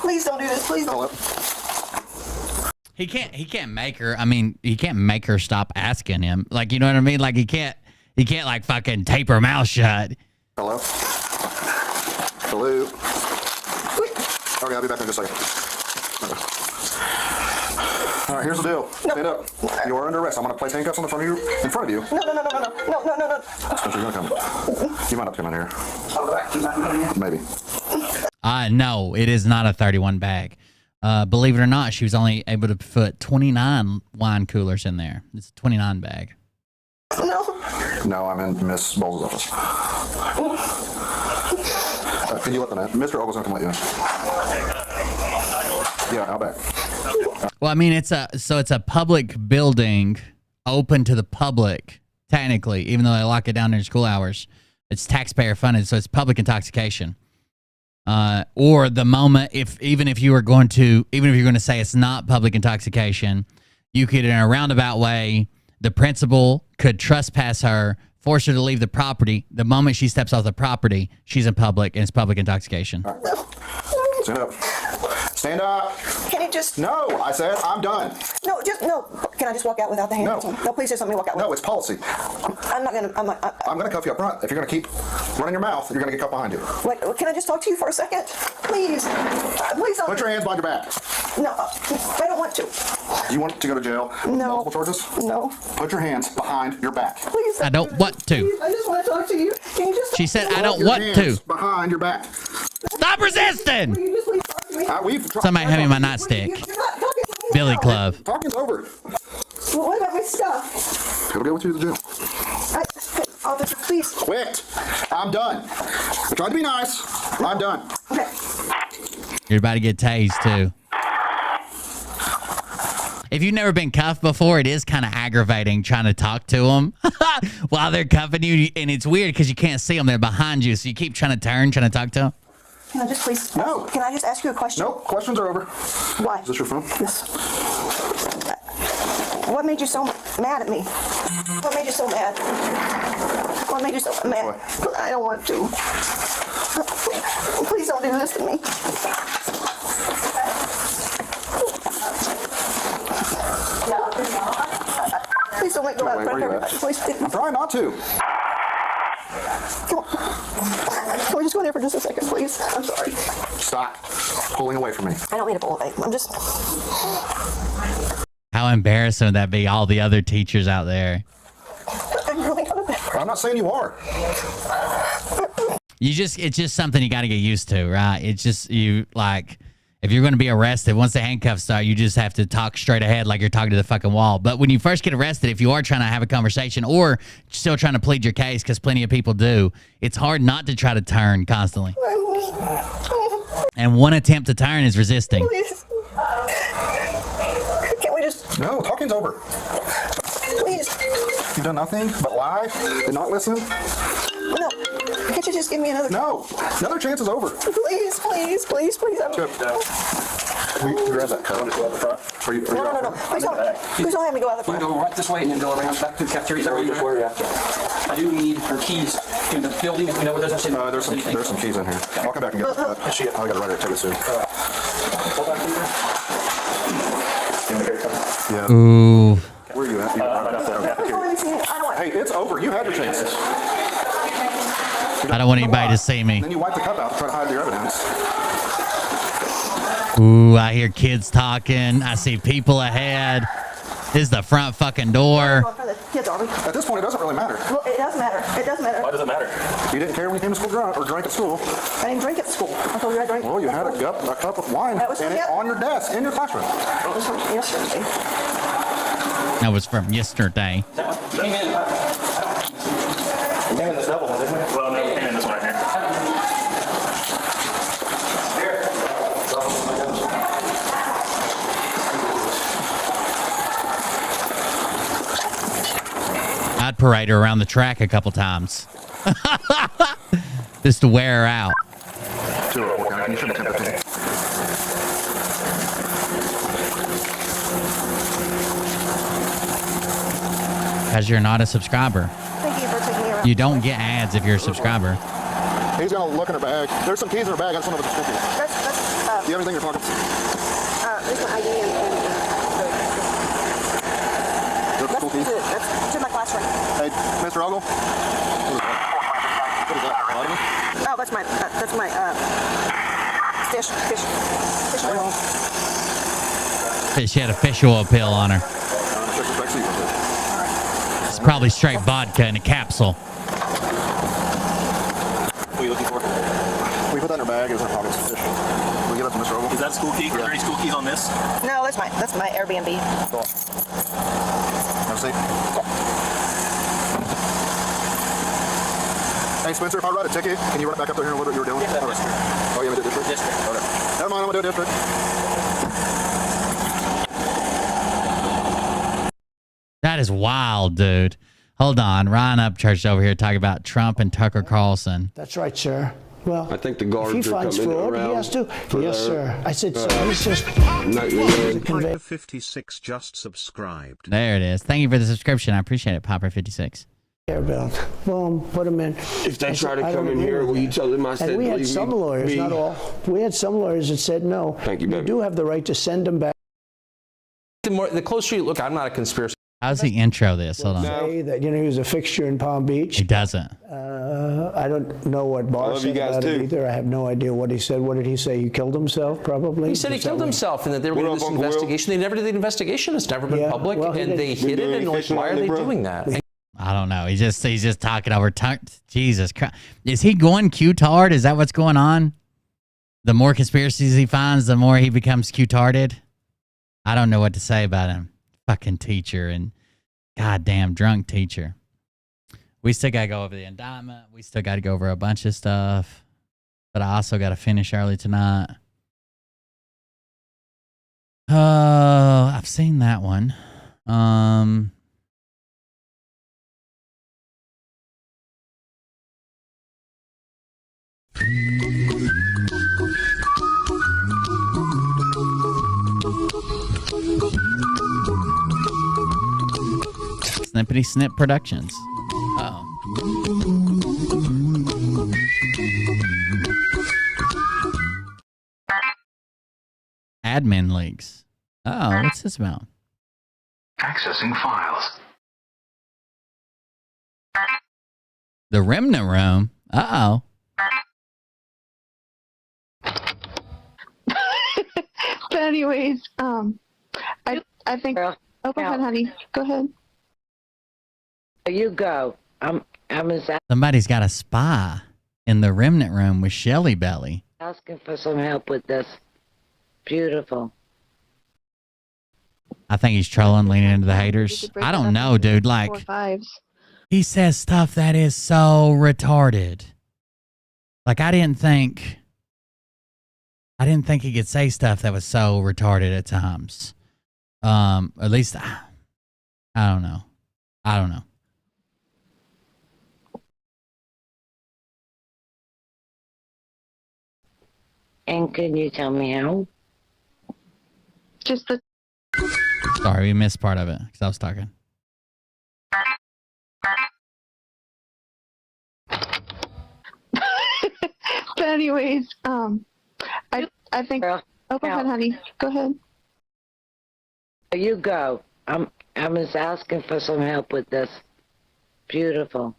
Please don't do this. Please don't. He can't make her. I mean, he can't make her stop asking him. Like, you know what I mean? Like, he can't like fucking tape her mouth shut. Hello? Hello? Okay, I'll be back in just a second. Okay. All right, here's the deal. Stand up. You are under arrest. I'm going to place handcuffs on the front of you, in front of you. No. Since you're going to come. You might have to come in here. I'll go back. You might come in here. Maybe. No, it is not a 31 bag. Believe it or not, she was only able to put 29 wine coolers in there. It's a 29 bag. No, I'm in Miss Bowles' office. Can you let them in? Mr. Ogle's not going to let you in. Yeah, I'll back. Well, I mean, it's a public building open to the public, technically, even though they lock it down during school hours. It's taxpayer funded, so it's public intoxication. Or the moment, even if you're going to say it's not public intoxication, you could, in a roundabout way, the principal could trespass her, force her to leave the property. The moment she steps off the property, she's in public, and it's public intoxication. Stand up. Stand up. Can you just... No, I said I'm done. No. Can I just walk out without the handcuffs on? No, please just let me walk out. No, it's policy. I'm not going to... I'm going to cuff you up front. If you're going to keep running your mouth, you're going to get cuffed behind you. Wait, can I just talk to you for a second? Please. Please don't... Put your hands behind your back. No, I don't want to. Do you want to go to jail? No. Multiple charges? No. Put your hands behind your back. Please. I don't want to. Please, I just want to talk to you. Can you just... She said, I don't want to. Behind your back. Stop resisting! Will you just please talk to me? Somebody hand me my nightstick. Billy Club. Talking's over. Well, what about my stuff? It'll go with you to jail. Officer, please. Quit. I'm done. I tried to be nice. I'm done. Okay. You're about to get tased, too. If you've never been cuffed before, it is kind of aggravating trying to talk to them while they're cuffing you. And it's weird because you can't see them. They're behind you. So you keep trying to talk to them. Can I just please... No. Can I just ask you a question? No, questions are over. Why? Is this your phone? Yes. What made you so mad at me? What made you so mad? What made you so mad? I don't want to. Please don't do this to me. Please don't let go out in front of everybody. Please. I'm trying not to. Can we just go there for just a second, please? I'm sorry. Stop pulling away from me. I don't mean to pull away. I'm just... How embarrassing would that be? All the other teachers out there. I'm really not embarrassed. I'm not saying you are. It's just something you got to get used to, right? It's just, if you're going to be arrested, once the handcuffs start, you just have to talk straight ahead like you're talking to the fucking wall. But when you first get arrested, if you are trying to have a conversation or still trying to plead your case, because plenty of people do, it's hard not to try to turn constantly. And one attempt to turn is resisting. Please. Can we just... No, talking's over. Please. You've done nothing but lie and not listen. No. Can't you just give me another... No. Another chance is over. Please. I'm... Chip. Will you grab that coat? No. Please don't have me go out the front. You go right this way and then go around back to the cafeteria. Is that where you're at? I do need her keys in the building. You know where there's some keys in here. I'll come back and get that. I got it right here. Take it soon. Yeah. Ooh. Where are you at? Hey, it's over. You had your chance. I don't want anybody to see me. Then you wipe the cup out to try to hide your evidence. Ooh, I hear kids talking. I see people ahead. This is the front fucking door. At this point, it doesn't really matter. Well, it does matter. Why does it matter? You didn't care when you came to school drunk or drank at school. I didn't drink at school. I told you I drank. Well, you had a cup of wine on your desk in your classroom. That was from yesterday. That was from yesterday. Came in this double one, didn't we? Well, no, came in this one right here. I'd parade her around the track a couple times. Just to wear her out. 204 County, can you send me 1015? Because you're not a subscriber. Thank you for taking me around. You don't get ads if you're a subscriber. He's gonna look in her bag. There's some keys in her bag. I just want to know if it's school keys. That's, Do you have anything in your pockets? there's my ID and Is that school keys? that's to my classroom. Hey, Mr. Ogle? What is that? Vitamin? Oh, that's my fish oil. She had a fish oil pill on her. It's probably straight vodka in a capsule. What are you looking for? We put that in her bag. It was in her pockets. Fish. We give that to Mr. Ogle. Is that school key? Are there any school keys on this? No, that's my Airbnb. Cool. Have a seat. Hey, Spencer, if I write a ticket, can you run it back up there here and what you were doing? Yeah, All right. Oh, you want me to do district? District. Okay. Never mind, I'm going to do a district. That is wild, dude. Hold on. Ryan Upchurch over here talking about Trump and Tucker Carlson. That's right, sir. Well, I think the if guards he are finds coming fraud, around. he has to. Yes, sir. I said, sir, he's just Nightly man. Piper 56 just subscribed. There it is. Thank you for the subscription. I appreciate it, Popper56. belt. Boom, put him in. If they I try said, to I come don't in agree here, with will you that. tell them I said And we had leave some me lawyers, be? not all. We had some lawyers that said no. Thank you, You baby. do have the right to send them back. The closer you look, I'm not a conspiracy. How's he intro this? Hold on. Say that he was a fixture in Palm Beach. He doesn't. I don't know what Barr love you said guys about it too. either. I have no idea what he said. What did he say? He killed himself, probably. He said he killed himself and that they were going to do this investigation. They never did the investigation. It's never been public, well, and they hid it. And like, why are they doing that? I don't know. He's just talking over tongue. Jesus Christ. Is he going Q-tard? Is that what's going on? The more conspiracies he finds, the more he becomes Q-tarded? I don't know what to say about him. Fucking teacher and goddamn drunk teacher. We still got to go over the indictment. We still got to go over a bunch of stuff. But I also got to finish early tonight. I've seen that one. Snippety Snip Productions. Oh. Admin leaks. Oh, what's this about? Accessing files. The Remnant Room. Uh-oh. But anyways, I think. Oh, go ahead, honey. Go ahead. You go. I'm Somebody's got a spy in the Remnant Room with Shelly Belly. asking for some help with this. Beautiful. I think he's trolling, leaning into the haters. I don't know, dude. Like, 4 5s. he says stuff that is so retarded. Like, I didn't think he could say stuff that was so retarded at times. At least, I don't know. I don't know. And can you tell me how? Just the. Sorry, we missed part of it because I was talking. But anyways, I think. Oh, go ahead, honey. Go ahead. You go. I'm just asking for some help with this. Beautiful.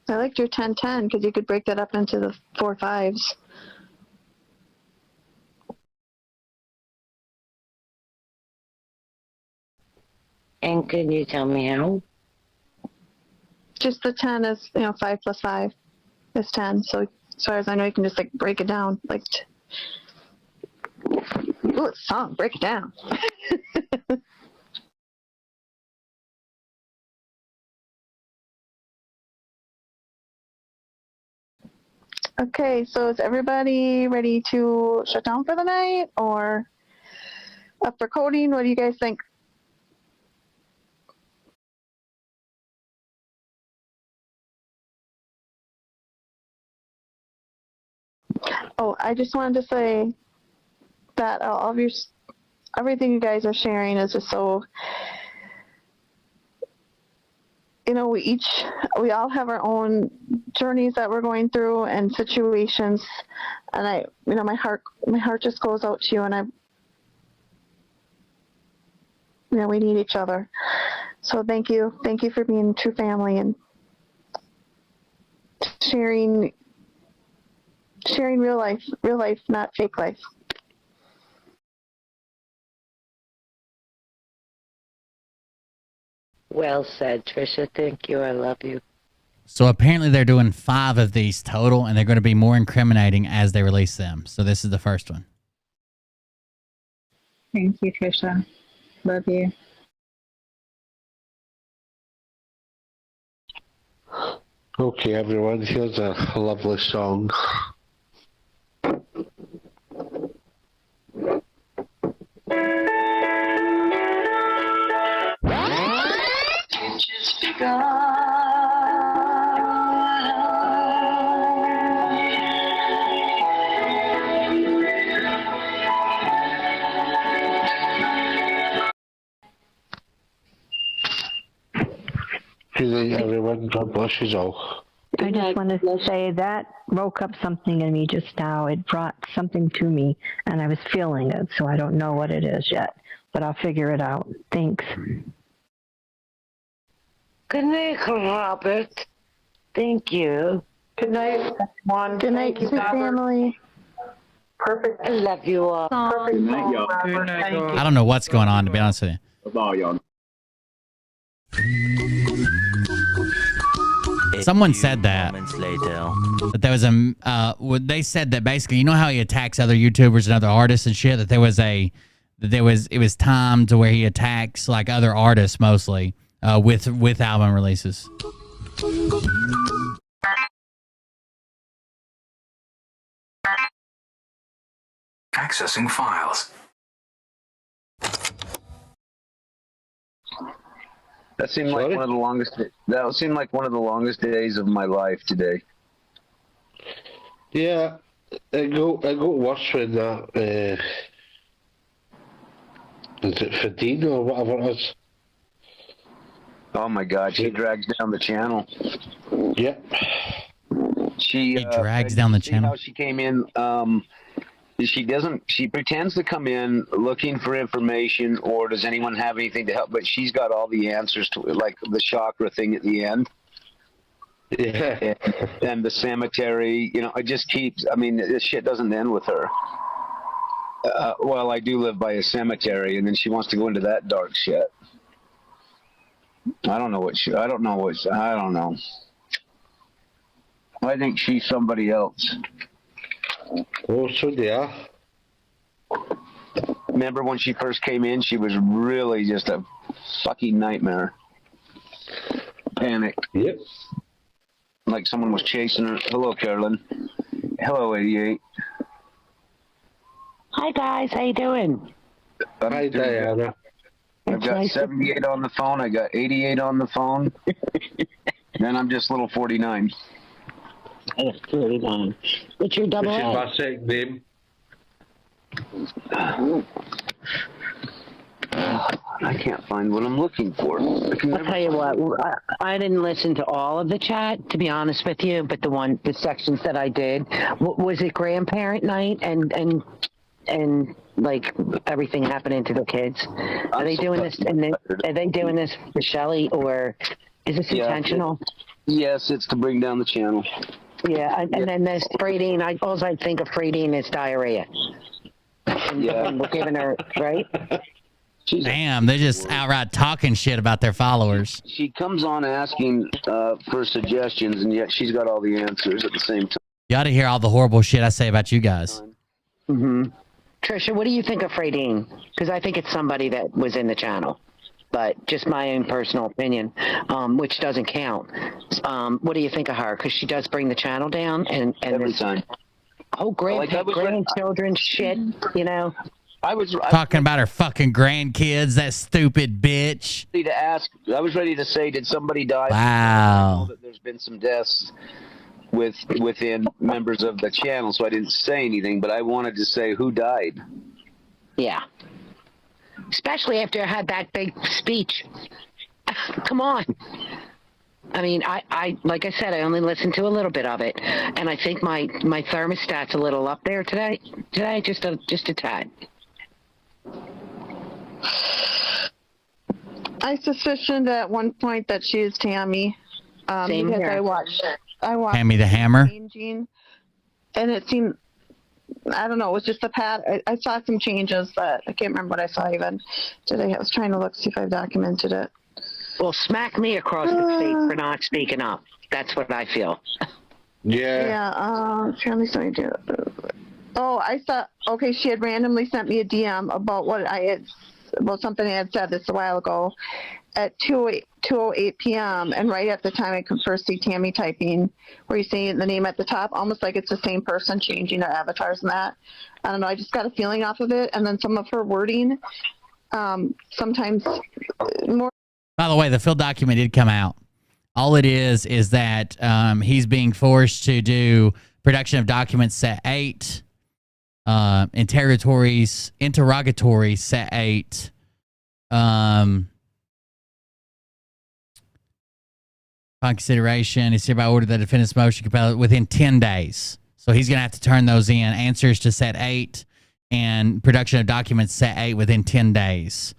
I liked your 10-10 because you could break that up into the 4 5s. And can you tell me how? Just the 10 is, 5 plus 5 is 10. So as far as I know, you can just like break it down. Like, ooh, it's a song. Break it down. Okay, so is everybody ready to shut down for the night or up for coding? What do you guys think? Oh, I just wanted to say that all of everything you guys are sharing is just so, you know, we all have our own journeys that we're going through and situations, and my heart just goes out to you, and we need each other. So thank you for being true family and sharing real life, not fake life. Well said, Trisha. Thank you. I love you. So apparently they're doing 5 of these total, and they're going to be more incriminating as they release them. So this is the first one. Thank you, Trisha. Love you. Okay, everyone, here's a lovely song. Just begun. Good night, everyone. God bless you all. I just wanted to say that woke up something in me just now. It brought something to me, and I was feeling it, so I don't know what it is yet, but I'll figure it out. Thanks. Good night, Robert. Thank you. Good night, everyone. Good night, sweet family. Perfect. I love you all. Perfect. Good night, y'all. I don't know what's going on, to be honest with you. Bye, y'all. Someone said that there was they said that basically, you know how he attacks other YouTubers and other artists and shit, that it was timed to where he attacks like other artists mostly with album releases. Accessing files. That seemed like one of the longest. That seemed like one of the longest days of my life today. Yeah, it got worse when that. Is it Fadine or whatever it is? Oh my God, she drags down the channel. Yep. She drags down the channel. How she came in. She pretends to come in looking for information, or does anyone have anything to help? But she's got all the answers to, like the chakra thing at the end. Yeah. And the cemetery, it just keeps, this shit doesn't end with her. Well, I do live by a cemetery, and then she wants to go into that dark shit. I don't know. I think she's somebody else. Oh, so they are. Remember when she first came in, she was really just a fucking nightmare. Panic. Yep. Like someone was chasing her. Hello, Carolyn. Hello, 88. Hi, guys. How you doing? Hi, Diana. I've got 78 on the phone. I got 88 on the phone. Then I'm just little 49. Oh, 49. What's your double This is A? my second name. I can't find what I'm looking for. I'll tell you what, I didn't listen to all of the chat, to be honest with you, but the sections that I did, was it grandparent night and like everything happening to the kids? Are they doing this? Are they doing this for Shelly, or is this intentional? Yes, it's to bring down the channel. Yeah, and then there's Fradine. All I think of Fradine is diarrhea. Yeah, we're giving her, right? Damn, they're just outright talking shit about their followers. She comes on asking for suggestions, and yet she's got all the answers at the same time. You ought to hear all the horrible shit I say about you guys. Mm-hmm. Trisha, what do you think of Fradine? Because I think it's somebody that was in the channel. But just my own personal opinion, which doesn't count. What do you think of her? Because she does bring the channel down, and every time. Oh, grandchildren shit, I was talking about her fucking grandkids. That stupid bitch. I was ready to say, did somebody die? Wow. I know that there's been some deaths within members of the channel, so I didn't say anything, but I wanted to say who died. Yeah. Especially after I had that big speech. Come on. I mean, I like I said, I only listened to a little bit of it, and I think my thermostat's a little up there today. Just a tad. I suspicioned at one point that she is Tammy. Same because here. I watched Tammy the Hammer. Changing, and it seemed, I don't know, it was just a pad. I saw some changes that I can't remember what I saw even today. I was trying to look, see if I've documented it. Well, smack me across the face for not speaking up. That's what I feel. Yeah. Apparently somebody did. Oh, I saw. Okay, she had randomly sent me a DM about something I had said this a while ago at 2:08 p.m. and right at the time I could first see Tammy typing, where you see the name at the top, almost like it's the same person changing their avatars and that. I don't know. I just got a feeling off of it, and then some of her wording, sometimes more. By the way, the field document did come out. All it is that he's being forced to do production of documents set 8, interrogatories set 8, upon consideration, it's hereby ordered that the defendant's motion compelled within 10 days. So he's going to have to turn those in, answers to set 8 and production of documents set 8 within 10 days.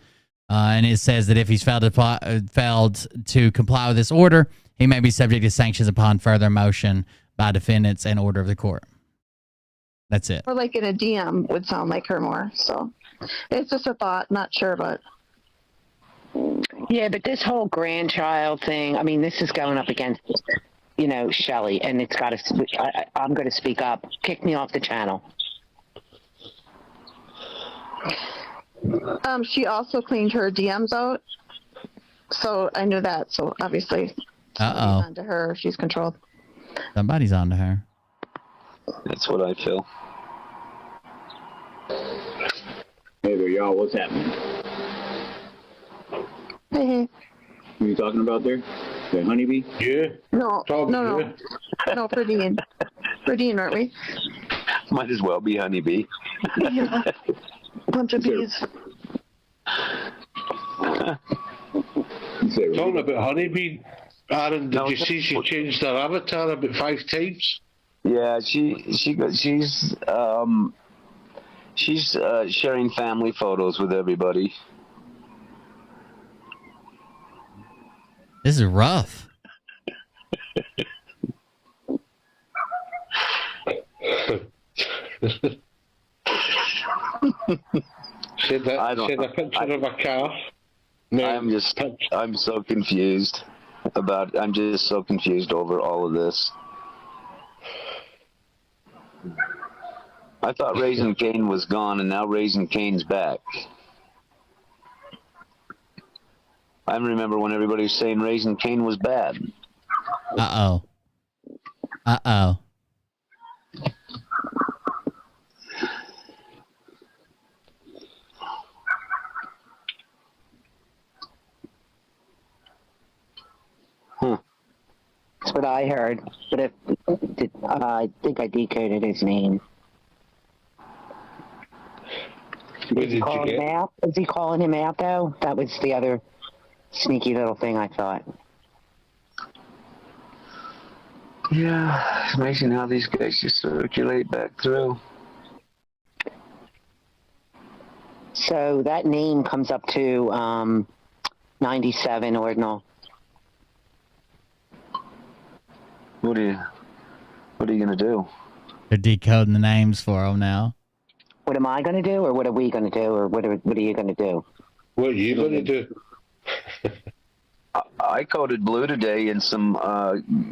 And it says that if he's failed to comply with this order, he may be subject to sanctions upon further motion by defendants and order of the court. That's it. Or like in a DM would sound like her more. So it's just a thought, not sure, but. Yeah, but this whole grandchild thing, I mean, this is going up against, Shelley, and it's got to, I'm going to speak up. Kick me off the channel. She also cleaned her DMs out, so I knew that. So obviously, Uh-oh. onto her, she's controlled. Somebody's onto her. That's what I feel. Hey there, y'all. What's happening? Hey. Who are you talking about there? The honeybee? Yeah. No, for Dean. For Dean, aren't we? Might as well be honeybee. Yeah. Bunch of bees. Talking about honeybee, Aaron, did you see she changed her avatar about 5 times? Yeah, she's sharing family photos with everybody. This is rough. See a picture of a calf. No, I'm so confused I'm just so confused over all of this. I thought Raising Cane was gone, and now Raising Cane's back. I remember when everybody was saying Raising Cane was bad. Uh-oh. Uh-oh. That's what I heard. But I think I decoded his name. Is he calling him out? Is he calling him out, though? That was the other sneaky little thing I thought. Yeah, it's amazing how these guys just circulate back through. So that name comes up to 97 ordinal. What are you gonna do? They're decoding the names for them now. What am I gonna do, or what are we gonna do, or what are you gonna do? What are you gonna do? I coded blue today in some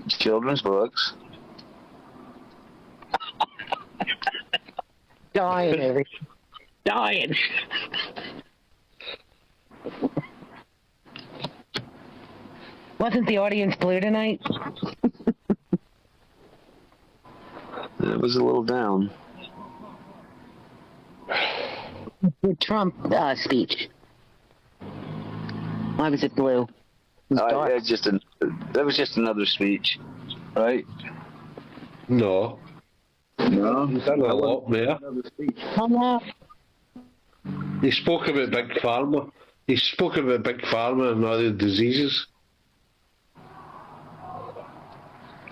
children's books. Dying, Eric. Dying. Wasn't the audience blue tonight? It was a little down. The Trump speech. Why was it blue? It was dark. That was just another speech, right? No. No. He's done a lot there. Come on. He spoke about Big Pharma. He spoke about Big Pharma and other diseases.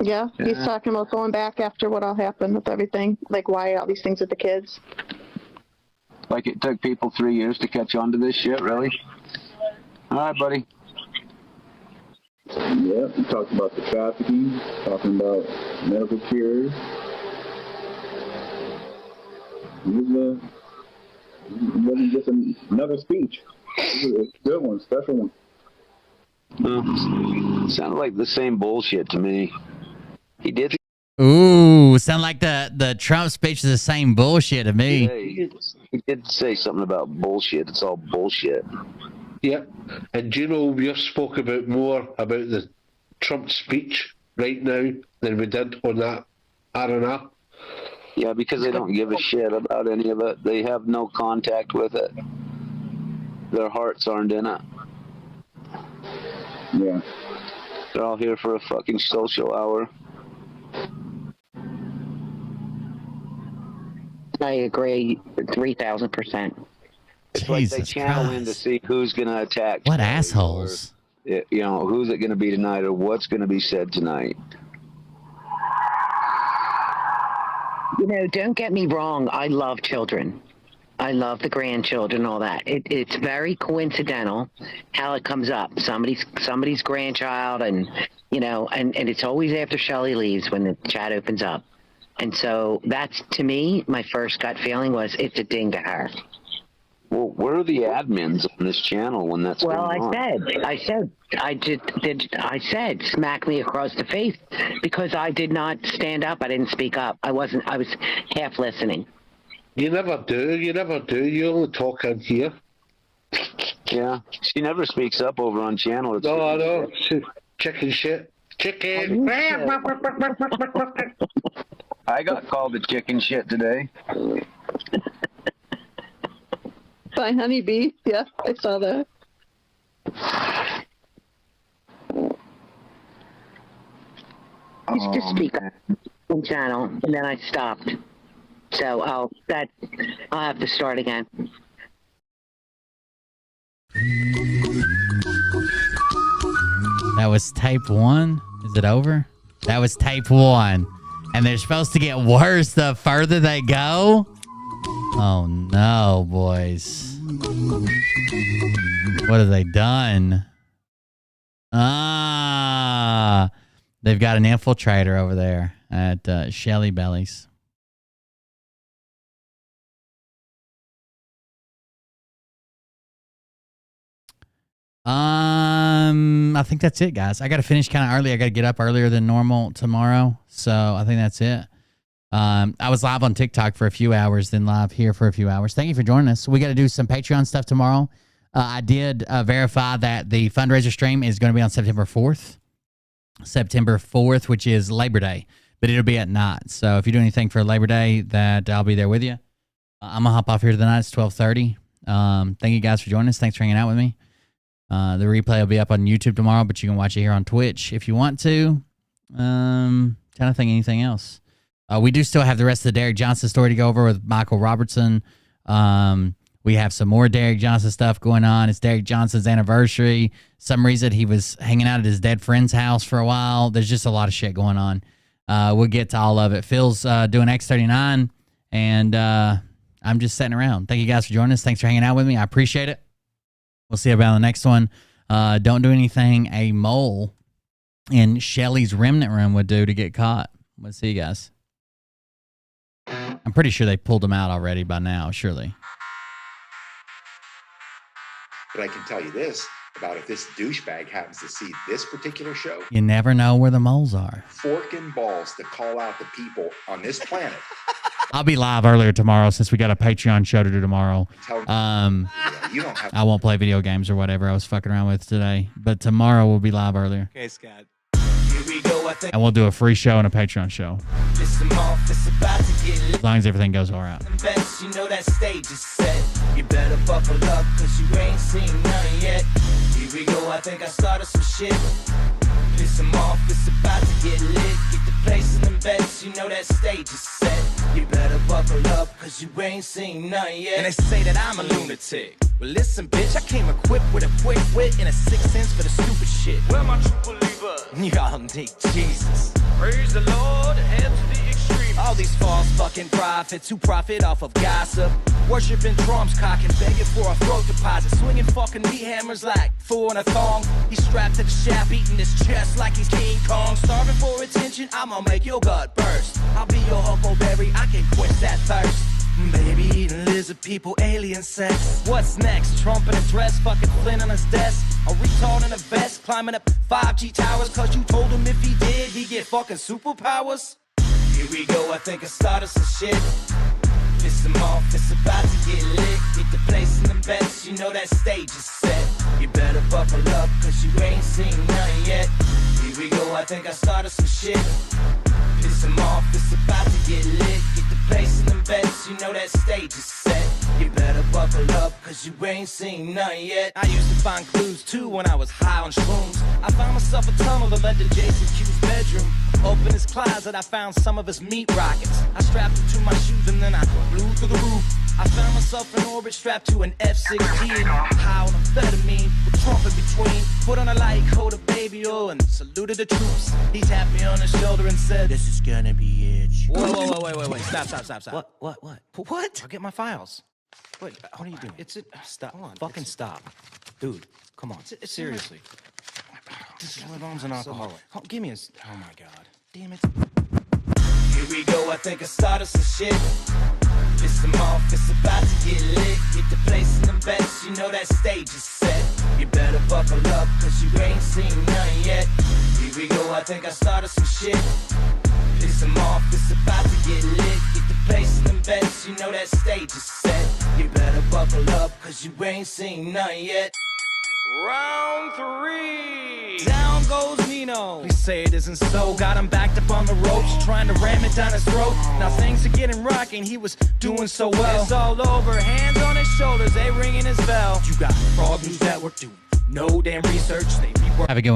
Yeah, he's talking about going back after what all happened with everything, like why all these things with the kids. Like it took people 3 years to catch on to this shit, really? All right, buddy. Yeah, we talked about the trafficking, talking about medical cures. It wasn't just another speech. It was a good one, special one. Sounded like the same bullshit to me. He did. Ooh, sound like the Trump speech is the same bullshit to me. Yeah, he did say something about bullshit. It's all bullshit. Yep. And do you know we've spoke about more about the Trump speech right now than we did on that R&R? Yeah, because they don't give a shit about any of it. They have no contact with it. Their hearts aren't in it. Yeah. They're all here for a fucking social hour. I agree 3,000%. It's like they channel in to see who's going to attack. What assholes? Or, you know, who's it going to be tonight or what's going to be said tonight. You know, don't get me wrong. I love children. I love the grandchildren, all that. It's very coincidental how it comes up. Somebody's grandchild, and you know, and it's always after Shelley leaves when the chat opens up. And so that's, to me, my first gut feeling was it's a ding to her. Well, where are the admins on this channel when that's going on? I said, smack me across the face because I did not stand up. I didn't speak up. I was half listening. You never do. You only talk in here. Yeah, she never speaks up over on channel. No, I know. Chicken shit. Chicken. I got called a chicken shit today. By Honeybee. Yeah, I saw that. Used to speak on channel, and then I stopped. So I'll have to start again. That was tape 1. Is it over? That was tape 1. And they're supposed to get worse the further they go? Oh no, boys. What have they done? They've got an infiltrator over there at Shelly Bellies. I think that's it, guys. I got to finish kind of early. I got to get up earlier than normal tomorrow. So I think that's it. I was live on TikTok for a few hours, then live here for a few hours. Thank you for joining us. We got to do some Patreon stuff tomorrow. I did verify that the fundraiser stream is going to be on September 4th. September 4th, which is Labor Day. But it'll be at night. So if you do anything for Labor Day, that I'll be there with you. I'm going to hop off here tonight. It's 12:30. Thank you guys for joining us. Thanks for hanging out with me. The replay will be up on YouTube tomorrow, but you can watch it here on Twitch if you want to. Trying to think anything else. We do still have the rest of the Derek Johnson story to go over with Michael Robertson. We have some more Derek Johnson stuff going on. It's Derek Johnson's anniversary. Some reason he was hanging out at his dead friend's house for a while. There's just a lot of shit going on. We'll get to all of it. Phil's doing X39, and I'm just sitting around. Thank you guys for joining us. Thanks for hanging out with me. I appreciate it. We'll see you about the next one. Don't do anything a mole in Shelly's remnant room would do to get caught. We'll see you guys. I'm pretty sure they pulled him out already by now, surely. But I can tell you this about if this douchebag happens to see this particular show. You never know where the moles are. Fork and balls to call out the people on this planet. I'll be live earlier tomorrow since we got a Patreon show to do tomorrow. You don't have I won't play video games or whatever I was fucking around with today. But tomorrow we'll be live earlier. Okay, Scott. And we'll do a free show and a Patreon show. As long as everything goes all right. You know that stage is set. You better buckle up, cause you ain't seen none yet. Here we go, I think I started some shit. Piss them off, it's about to get lit. Get the place in them beds, you know that stage is set. You better buckle up, cause you ain't seen none yet. And they say that I'm a lunatic. Well listen bitch, I came equipped with a quick wit and a 6th sense for the stupid shit. Where my true believers? Y'all need Jesus. Praise the Lord, head to the extreme. All these false fucking prophets who profit off of gossip. Worshipping drums, cocking, begging for a throat deposit. Swinging fucking meat hammers like fool in a thong. He's strapped to the shaft, eating his chest like he's King Kong. Starving for attention, I'ma make your gut burst. I'll be your huckleberry, I can quench that thirst. Baby eating lizard people, alien sex. What's next? Trump in a dress, fucking Flynn on his desk. A retard in a vest, climbing up 5G towers. Cause you told him if he did, he'd get fucking superpowers. Here we go, I think I started some shit. Piss them off, it's about to get lit. Get the place in them beds, you know that stage is set. You better buckle up, cause you ain't seen none yet. Here we go, I think I started some shit. Piss them off, it's about to get lit. Get the place in them beds, you know that stage is set. You better buckle up, cause you ain't seen none yet. I used to find clues too when I was high on shrooms. I found myself a tunnel that led to Jason Q's bedroom. Open his closet, I found some of his meat rockets. I strapped them to my shoes and then I flew through the roof. I found myself in orbit strapped to an F-16. High on amphetamine, with Trump in between. Put on a light coat of baby oil and saluted the troops. He tapped me on the shoulder and said, "This is gonna be it." Whoa, wait. Stop. What? I'll get my files. What are you doing? Stop. Fucking stop. Dude, come on. Seriously. This is Mom's an alcoholic. Give me oh my God. Damn it. Here we go, I think I started some shit. Piss them off, it's about to get lit. Get the place in them beds, you know that stage is set. You better buckle up, cause you ain't seen none yet. Here we go, I think I started some shit. Piss them off, it's about to get lit. Get the place in them beds, you know that stage is set. You better buckle up, cause you ain't seen none yet. Round 3. Down goes Nino. Please say it isn't so. Got him backed up on the ropes, trying to ram it down his throat. Now things are getting rocking, he was doing so well. It's all over, hands on his shoulders, they ringing his bell. You got Frog News Network doing no damn research. They Have a good one.